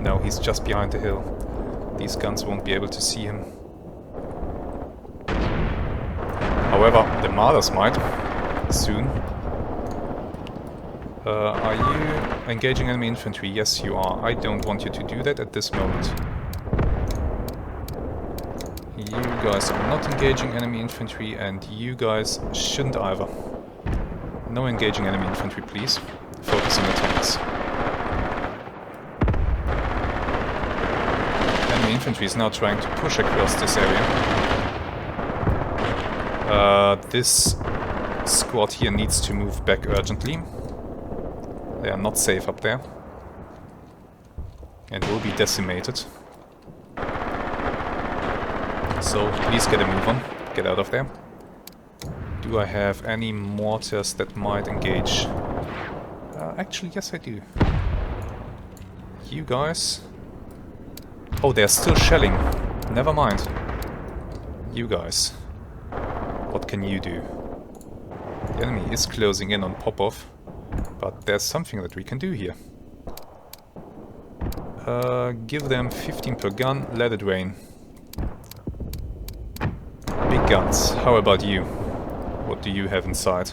No, he's just behind the hill. These guns won't be able to see him. However, the Marders might. Soon. Are you engaging enemy infantry? Yes, you are. I don't want you to do that at this moment. You guys are not engaging enemy infantry, and you guys shouldn't either. No engaging enemy infantry, please. Focus on the tanks. Enemy infantry is now trying to push across this area. This squad here needs to move back urgently. They are not safe up there. And will be decimated. So please get a move on. Get out of there. Do I have any mortars that might engage? Actually, yes I do. You guys... Oh, they're still shelling. Never mind. You guys. What can you do? The enemy is closing in on Popov, but there's something that we can do here. Give them 15 per gun, let it rain. Big guns, how about you? What do you have inside?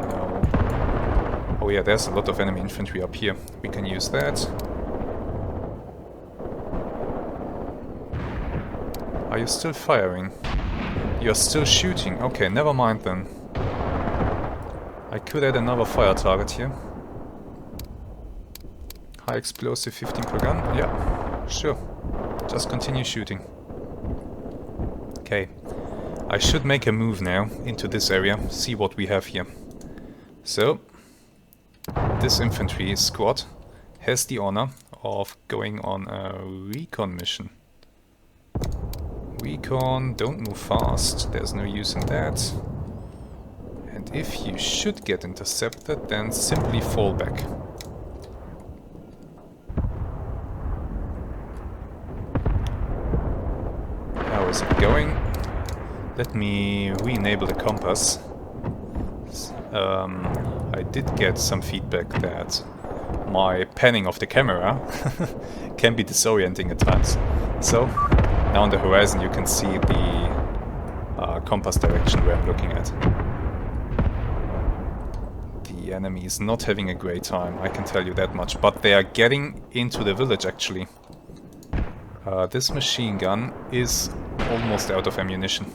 No. Oh yeah, there's a lot of enemy infantry up here. We can use that. Are you still firing? You're still shooting. Okay, never mind then. I could add another fire target here. High explosive 15 per gun? Yeah, sure. Just continue shooting. Okay. I should make a move now into this area, see what we have here. So, this infantry squad has the honor of going on a recon mission. Recon, don't move fast, there's no use in that. And if you should get intercepted, then simply fall back. How is it going? Let me re-enable the compass. I did get some feedback that my panning of the camera can be disorienting at times. So, now on the horizon you can see the compass direction where I'm looking at. The enemy is not having a great time, I can tell you that much, but they are getting into the village actually. This machine gun is almost out of ammunition.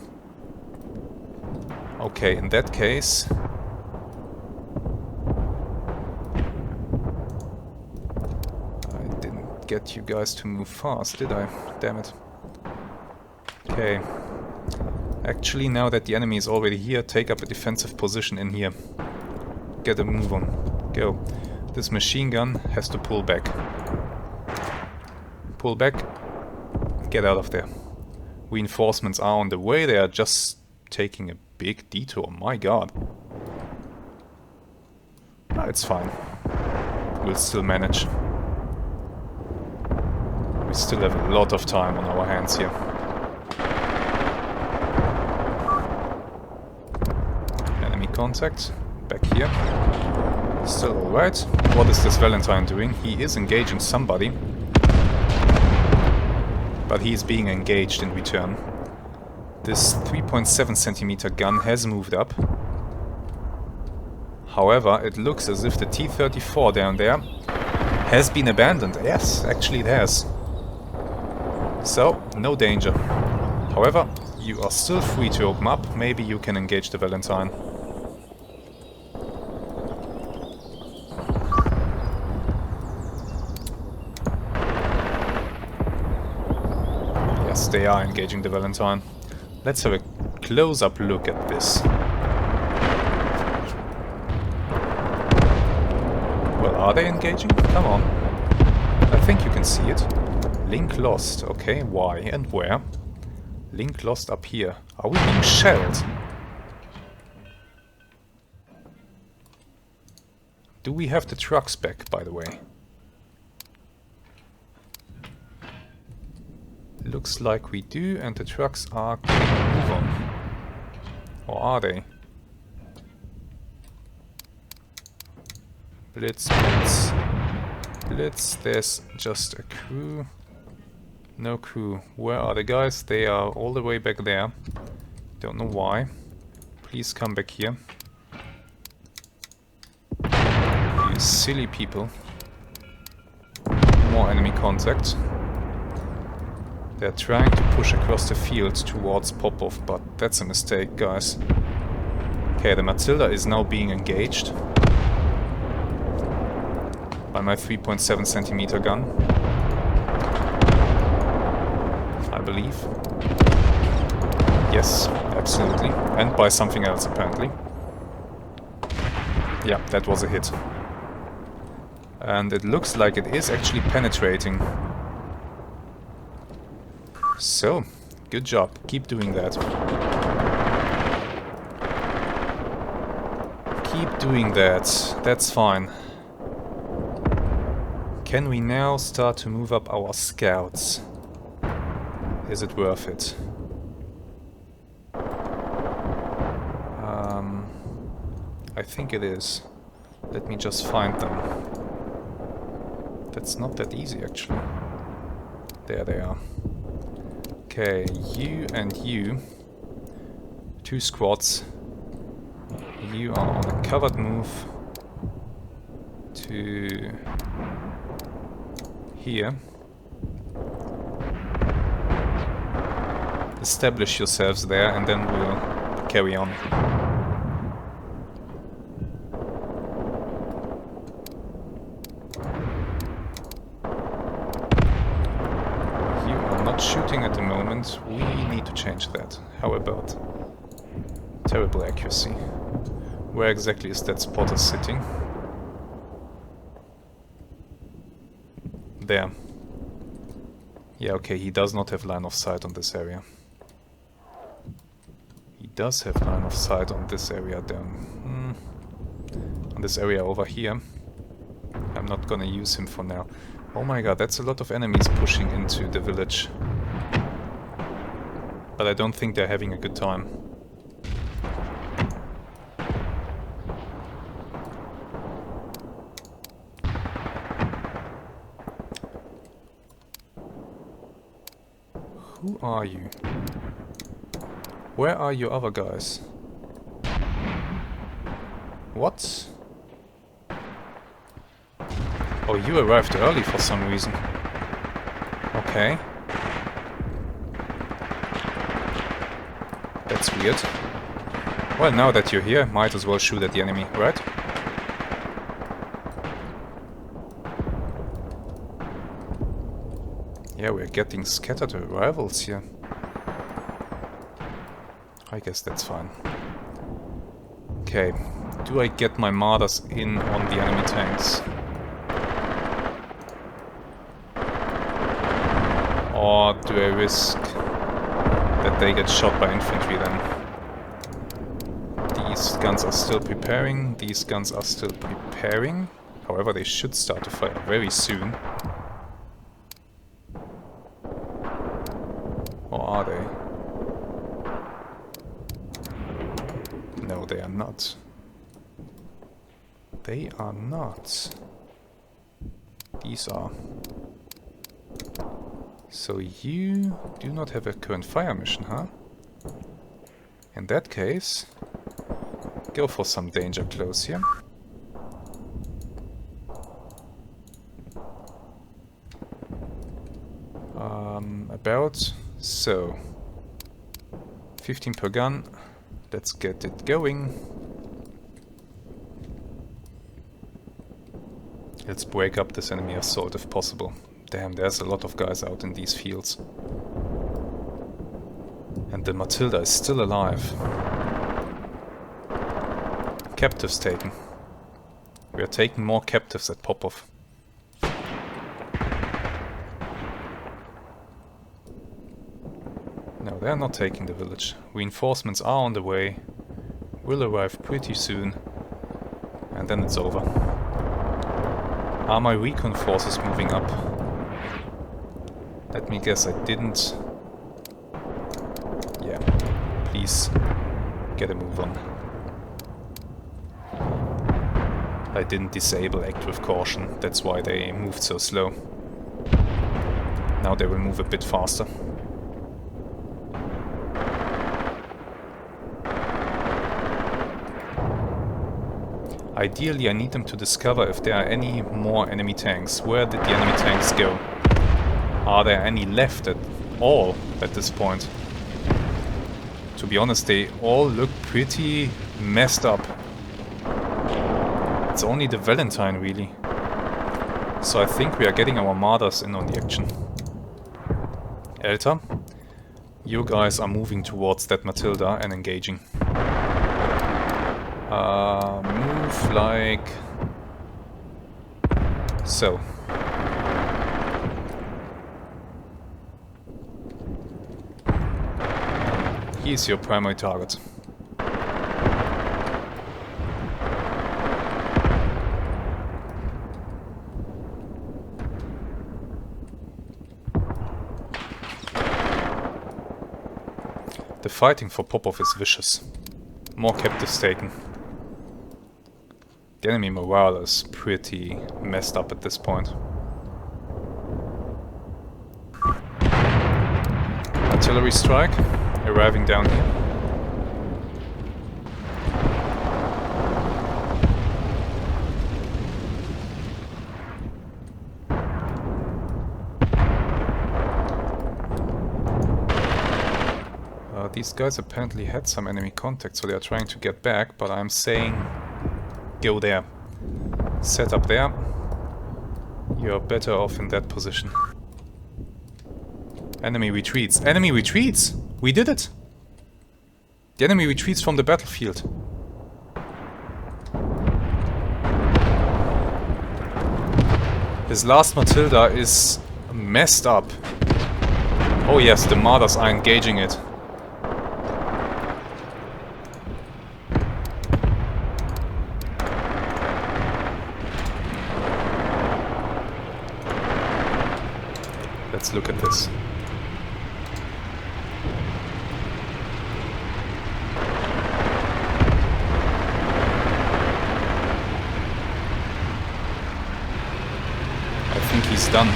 Okay, in that case... I didn't get you guys to move fast, did I? Damn it. Okay. Actually, now that the enemy is already here, take up a defensive position in here. Get a move on. Go. This machine gun has to pull back. Pull back. Get out of there. Reinforcements are on the way. They are just taking a big detour. My god. Ah, it's fine. We'll still manage. We still have a lot of time on our hands here. Enemy contact. Back here. Still alright. What is this Valentine doing? He is engaging somebody. But he is being engaged in return. This 3.7 centimeter gun has moved up. However, it looks as if the T-34 down there has been abandoned. Yes, actually it has. So, no danger. However, you are still free to open up. Maybe you can engage the Valentine. Yes, they are engaging the Valentine. Let's have a close-up look at this. Well, are they engaging? Come on. I think you can see it. Link lost. Okay, why and where? Link lost up here. Are we being shelled? Do we have the trucks back, by the way? Looks like we do, and the trucks are getting a move on. Or are they? Blitz, blitz. Blitz, there's just a crew. No crew. Where are the guys? They are all the way back there. Don't know why. Please come back here. You silly people. More enemy contact. They're trying to push across the field towards Popov, but that's a mistake, guys. Okay, the Matilda is now being engaged by my 3.7 centimeter gun, I believe. Yes, absolutely. And by something else, apparently. Yeah, that was a hit. And it looks like it is actually penetrating. So, good job. Keep doing that. Keep doing that. That's fine. Can we now start to move up our scouts? Is it worth it? I think it is. Let me just find them. That's not that easy, actually. There they are. Okay, you and you. 2 squads. You are on a covered move to here. Establish yourselves there and then we'll carry on. Shooting at the moment, we need to change that. How about terrible accuracy? Where exactly is that spotter sitting? There. Yeah, okay, he does not have line of sight on this area. He does have line of sight on this area down. On this area over here. I'm not gonna use him for now. Oh my god, that's a lot of enemies pushing into the village. But I don't think they're having a good time. Who are you? Where are your other guys? What? Oh, you arrived early for some reason. Okay. That's weird. Well, now that you're here, might as well shoot at the enemy, right? Yeah, we're getting scattered arrivals here. I guess that's fine. Okay, do I get my Marders in on the enemy tanks? Or do I risk that they get shot by infantry then? These guns are still preparing, these guns are still preparing. However, they should start to fire very soon. Or are they? No, they are not. They are not. These are. So you do not have a current fire mission, huh? In that case, go for some danger close here. About so 15 per gun. Let's get it going. Let's break up this enemy assault if possible. Damn, there's a lot of guys out in these fields. And the Matilda is still alive. Captives taken. We are taking more captives at Popov. No, they are not taking the village. Reinforcements are on the way. Will arrive pretty soon. And then it's over. Are my recon forces moving up? Let me guess, I didn't... Yeah, please get a move on. I didn't disable Act with Caution, that's why they moved so slow. Now they will move a bit faster. Ideally, I need them to discover if there are any more enemy tanks. Where did the enemy tanks go? Are there any left at all at this point? To be honest, they all look pretty messed up. It's only the Valentine, really. So I think we are getting our Marders in on the action. Elta, you guys are moving towards that Matilda and engaging. Move like so. He's your primary target. The fighting for Popov is vicious. More captives taken. The enemy morale is pretty messed up at this point. Artillery strike, arriving down here. These guys apparently had some enemy contact, so they are trying to get back, but I'm saying go there. Set up there. You're better off in that position. Enemy retreats. Enemy retreats! We did it! The enemy retreats from the battlefield. His last Matilda is messed up. Oh yes, the Marders are engaging it. Let's look at this. I think he's done.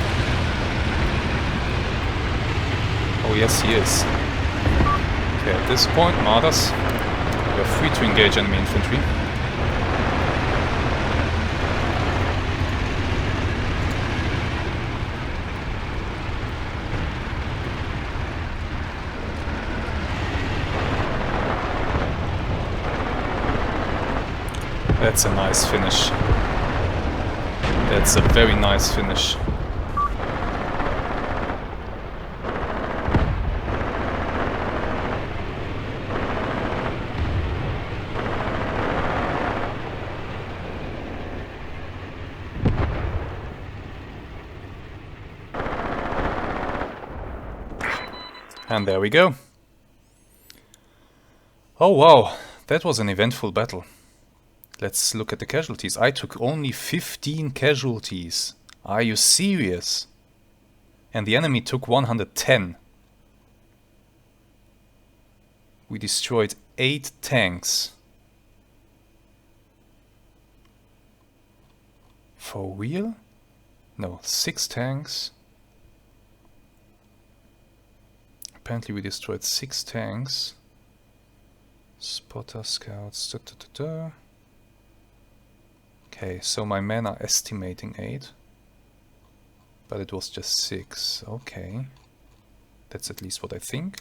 Oh Oh yes, he is. Okay, at this point, Marders, you are free to engage enemy infantry. That's a nice finish. That's a very nice finish. And there we go. Oh wow, that was an eventful battle. Let's look at the casualties. I took only 15 casualties. Are you serious? And the enemy took 110. We destroyed 8 tanks. For real? No, 6 tanks. Apparently we destroyed 6 tanks. Spotter, scouts, da, da, da, da. Okay, so my men are estimating 8. But it was just 6. Okay. That's at least what I think.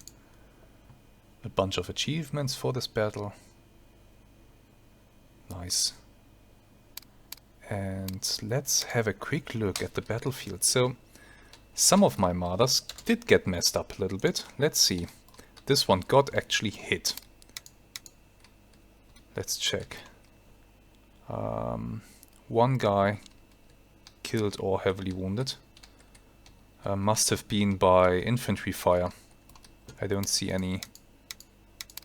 A bunch of achievements for this battle. Nice. And let's have a quick look at the battlefield. So, some of my Marders did get messed up a little bit. Let's see. This one got actually hit. Let's check. One guy killed or heavily wounded. Must have been by infantry fire. I don't see any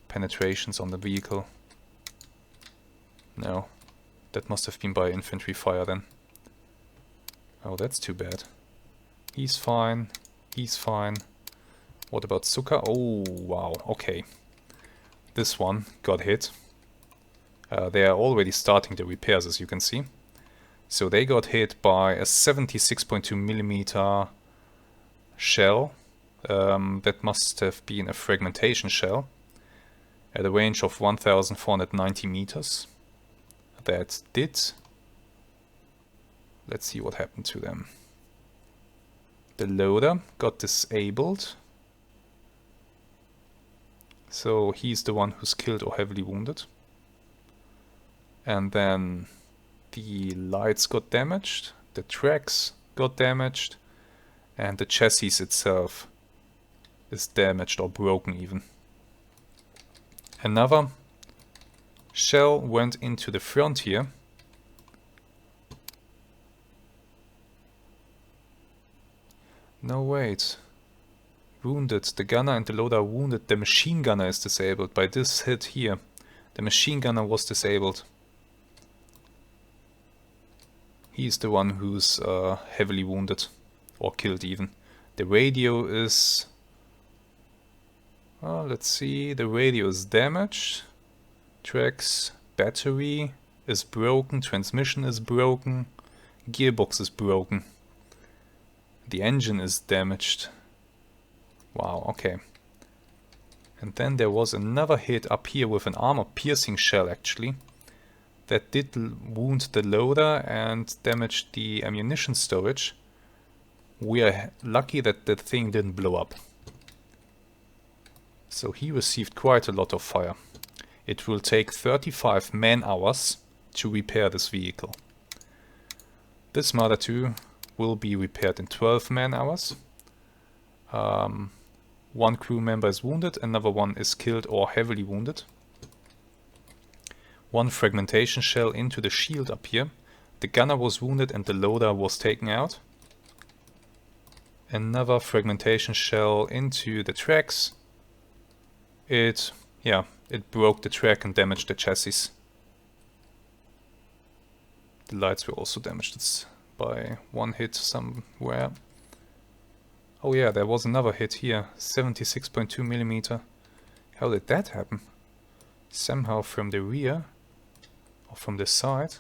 penetrations on the vehicle. No, that must have been by infantry fire then. Oh, that's too bad. He's fine. He's fine. What about Suka? Oh, wow. Okay. This one got hit. They are already starting the repairs, as you can see. So they got hit by a 76.2mm shell. That must have been a fragmentation shell. At a range of 1490 meters. That did. Let's see what happened to them. The loader got disabled. So he's the one who's killed or heavily wounded. And then the lights got damaged, the tracks got damaged, and the chassis itself is damaged or broken even. Another shell went into the front here. No, wait. Wounded. The gunner and the loader are wounded. The machine gunner is disabled by this hit here. The machine gunner was disabled. He's the one who's heavily wounded. Or killed even. The radio is... well, let's see. The radio is damaged. Tracks. Battery is broken. Transmission is broken. Gearbox is broken. The engine is damaged. Wow, okay. And then there was another hit up here with an armor-piercing shell, actually. That did wound the loader and damage the ammunition storage. We are lucky that the thing didn't blow up. So he received quite a lot of fire. It will take 35 man-hours to repair this vehicle. This Marder 2 will be repaired in 12 man-hours. One crew member is wounded, another one is killed or heavily wounded. One fragmentation shell into the shield up here. The gunner was wounded and the loader was taken out. Another fragmentation shell into the tracks. It broke the track and damaged the chassis. The lights were also damaged by one hit somewhere. Oh yeah, there was another hit here, 76.2mm. How did that happen? Somehow from the rear, or from the side.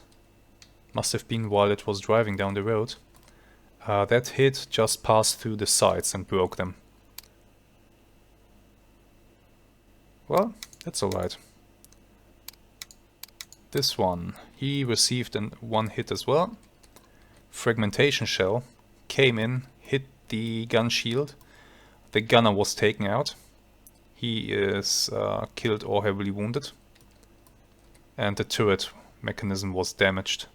Must have been while it was driving down the road. That hit just passed through the sides and broke them. Well, that's alright. This one, he received one hit as well. Fragmentation shell came in, hit the gun shield. The gunner was taken out. He is killed or heavily wounded. And the turret mechanism was damaged.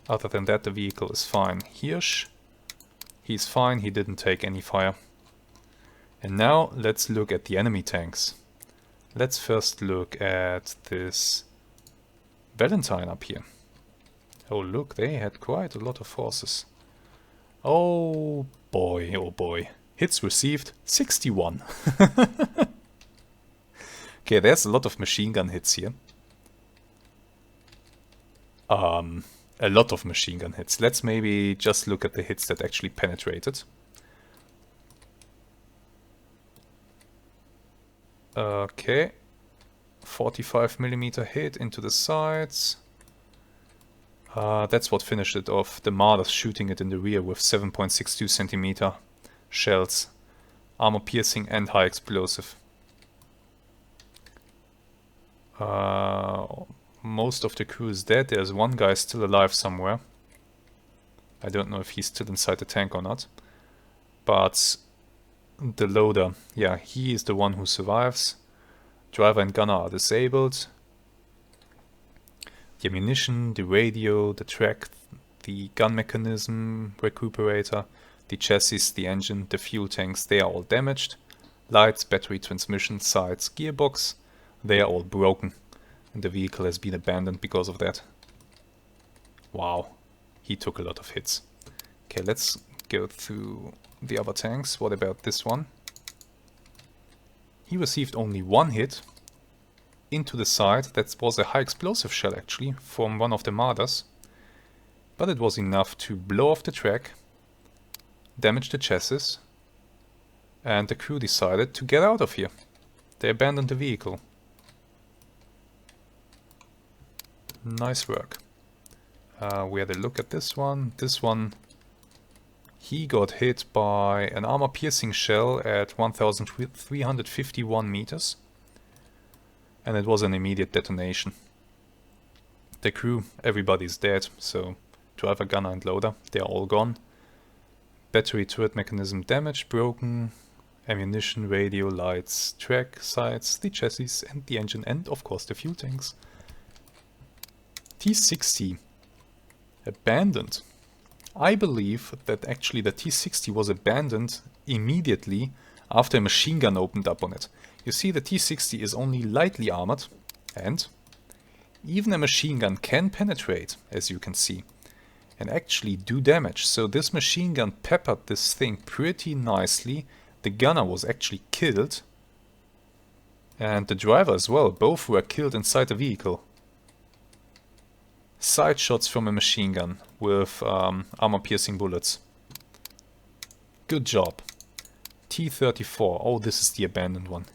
Other than that, the vehicle is fine. Hirsch, he's fine, he didn't take any fire. And now let's look at the enemy tanks. Let's first look at this Valentine up here. Oh look, they had quite a lot of forces. Oh boy, oh boy. Hits received 61. Okay, there's a lot of machine gun hits here. A lot of machine gun hits. Let's maybe just look at the hits that actually penetrated. Okay. 45mm hit into the sides. That's what finished it off. The Marders shooting it in the rear with 7.62cm shells. Armor piercing and high explosive. Most of the crew is dead. There's one guy still alive somewhere. I don't know if he's still inside the tank or not. But the loader, yeah, he is the one who survives. Driver and gunner are disabled. The ammunition, the radio, the track, the gun mechanism, recuperator, the chassis, the engine, the fuel tanks, they are all damaged. Lights, battery, transmission, sides, gearbox, they are all broken. And the vehicle has been abandoned because of that. Wow, he took a lot of hits. Okay, let's go through the other tanks. What about this one? He received only one hit into the side. That was a high explosive shell actually from one of the Marders. But it was enough to blow off the track, damage the chassis, and the crew decided to get out of here. They abandoned the vehicle. Nice work. We had a look at this one. This one, he got hit by an armor piercing shell at 1351 meters. And it was an immediate detonation. The crew, everybody's dead, so driver, gunner and loader, they're all gone. Battery turret mechanism damaged, broken. Ammunition, radio, lights, track, sides, the chassis and the engine and of course the fuel tanks. T-60 abandoned. I believe that actually the T-60 was abandoned immediately after a machine gun opened up on it. You see, the T-60 is only lightly armored and even a machine gun can penetrate, as you can see, and actually do damage. So this machine gun peppered this thing pretty nicely. The gunner was actually killed and the driver as well. Both were killed inside the vehicle. Side shots from a machine gun with armor-piercing bullets. Good job. T-34. Oh, this is the abandoned one.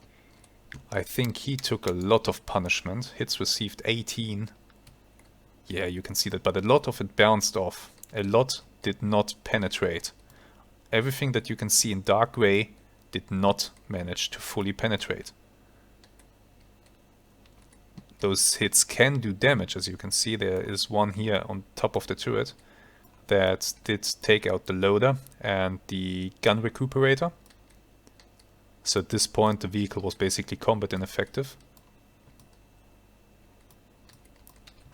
I think he took a lot of punishment. Hits received 18. Yeah, you can see that, but a lot of it bounced off. A lot did not penetrate. Everything that you can see in dark gray did not manage to fully penetrate. Those hits can do damage, as you can see. There is one here on top of the turret that did take out the loader and the gun recuperator. So at this point the vehicle was basically combat ineffective.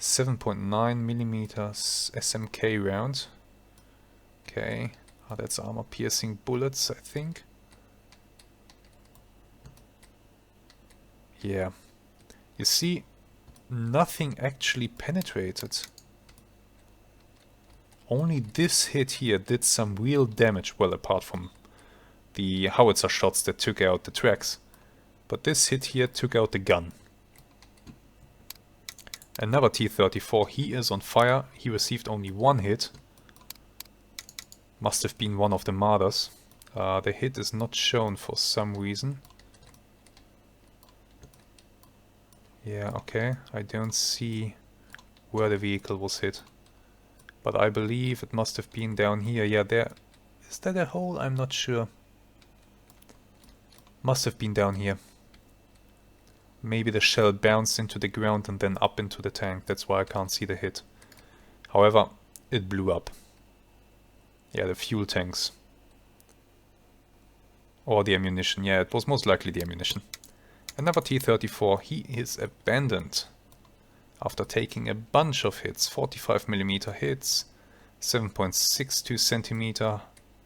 7.9mm SMK round. Okay, that's armor piercing bullets, I think. Yeah, you see, nothing actually penetrated. Only this hit here did some real damage, well, apart from the howitzer shots that took out the tracks. But this hit here took out the gun. Another T-34, he is on fire. He received only one hit. Must have been one of the Marders. The hit is not shown for some reason. Yeah, okay, I don't see where the vehicle was hit. But I believe it must have been down here. Yeah, there. Is that a hole? I'm not sure. Must have been down here. Maybe the shell bounced into the ground and then up into the tank. That's why I can't see the hit. However, it blew up. Yeah, the fuel tanks. Or the ammunition. Yeah, it was most likely the ammunition. Another T-34. He is abandoned. After taking a bunch of hits. 45mm hits. 7.62 centimeter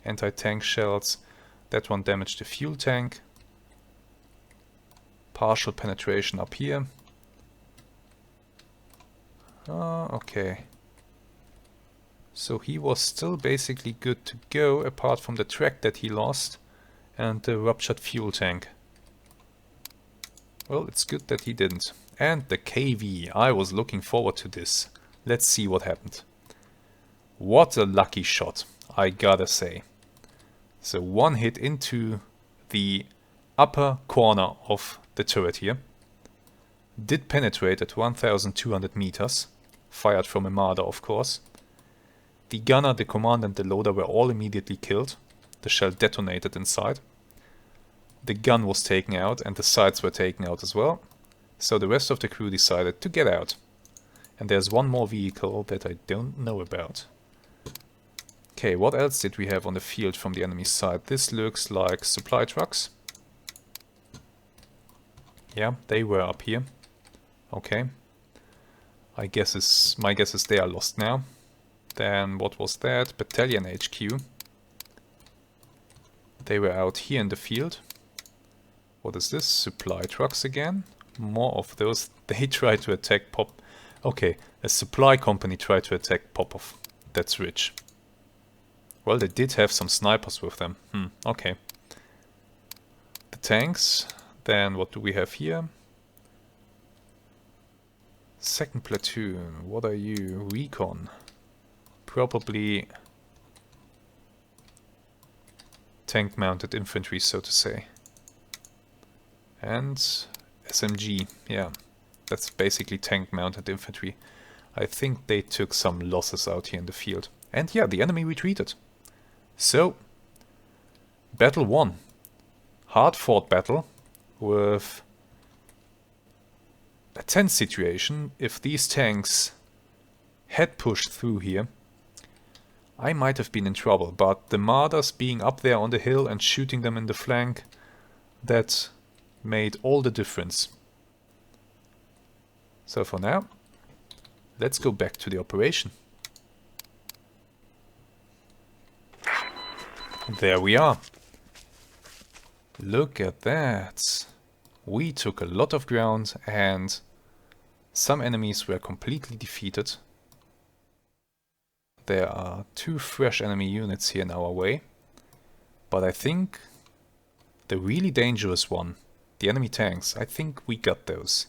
anti-tank shells. That one damaged the fuel tank. Partial penetration up here. Okay. So he was still basically good to go, apart from the track that he lost and the ruptured fuel tank. Well, it's good that he didn't. And the KV. I was looking forward to this. Let's see what happened. What a lucky shot, I gotta say. So one hit into the upper corner of the turret here. Did penetrate at 1200 meters. Fired from a Marder, of course. The gunner, the commander and the loader were all immediately killed. The shell detonated inside. The gun was taken out and the sights were taken out as well. So the rest of the crew decided to get out. And there's one more vehicle that I don't know about. Okay, what else did we have on the field from the enemy side? This looks like supply trucks. Yeah, they were up here. Okay. My guess is they are lost now. Then what was that? Battalion HQ. They were out here in the field. What is this? Supply trucks again. More of those. They tried to attack Pop. Okay, a supply company tried to attack Popov. That's rich. Well, they did have some snipers with them. Okay. The tanks. Then what do we have here? Second platoon. What are you? Recon. Probably tank-mounted infantry, so to say. And SMG. Yeah, that's basically tank-mounted infantry. I think they took some losses out here in the field. And yeah, the enemy retreated. So, battle won. Hard-fought battle with a tense situation. If these tanks had pushed through here, I might have been in trouble, but the Marders being up there on the hill and shooting them in the flank, that made all the difference. So for now, let's go back to the operation. There we are. Look at that. We took a lot of ground and some enemies were completely defeated. There are 2 fresh enemy units here in our way. But I think the really dangerous one, the enemy tanks, I think we got those.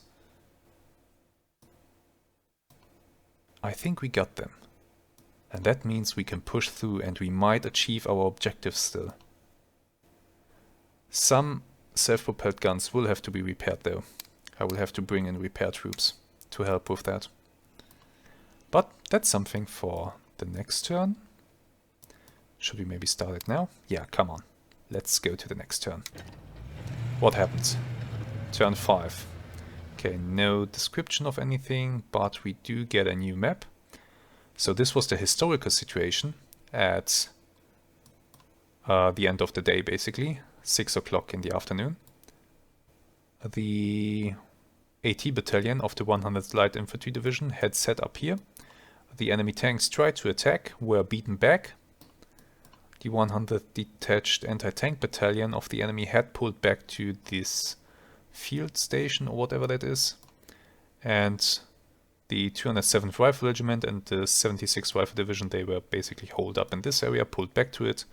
I think we got them. And that means we can push through and we might achieve our objectives still. Some self-propelled guns will have to be repaired though. I will have to bring in repair troops to help with that. But that's something for the next turn. Should we maybe start it now? Yeah, come on. Let's go to the next turn. What happens? Turn 5. Okay, no description of anything, but we do get a new map. So this was the historical situation at the end of the day, basically. 6 o'clock in the afternoon. The AT battalion of the 100th Light Infantry Division had set up here. The enemy tanks tried to attack, were beaten back. The 100th Detached Anti-Tank Battalion of the enemy had pulled back to this field station or whatever that is. And the 207th Rifle Regiment and the 76th Rifle Division, they were basically holed up in this area, pulled back to it.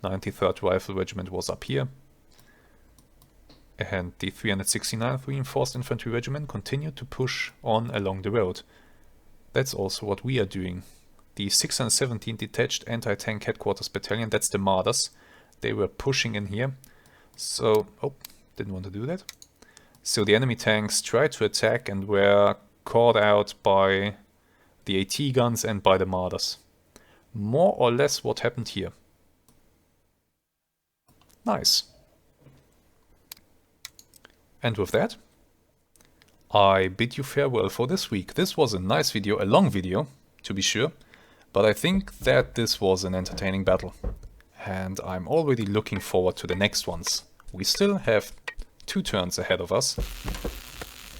93rd Rifle Regiment was up here. And the 369th Reinforced Infantry Regiment continued to push on along the road. That's also what we are doing. The 617th Detached Anti-Tank Headquarters Battalion, that's the Marders. They were pushing in here. So, oh, didn't want to do that. So the enemy tanks tried to attack and were caught out by the AT guns and by the Marders. More or less what happened here. Nice. And with that, I bid you farewell for this week. This was a nice video, a long video, to be sure, but I think that this was an entertaining battle. And I'm already looking forward to the next ones. We still have 2 turns ahead of us,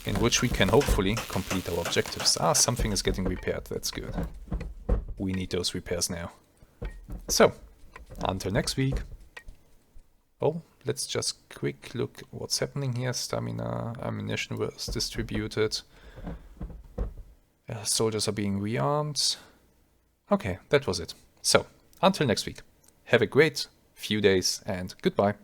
in which we can hopefully complete our objectives. Ah, something is getting repaired, that's good. We need those repairs now. So, until next week. Oh, let's just quick look what's happening here. Stamina, ammunition was distributed. Soldiers are being rearmed. Okay, that was it. So, until next week. Have a great few days and goodbye.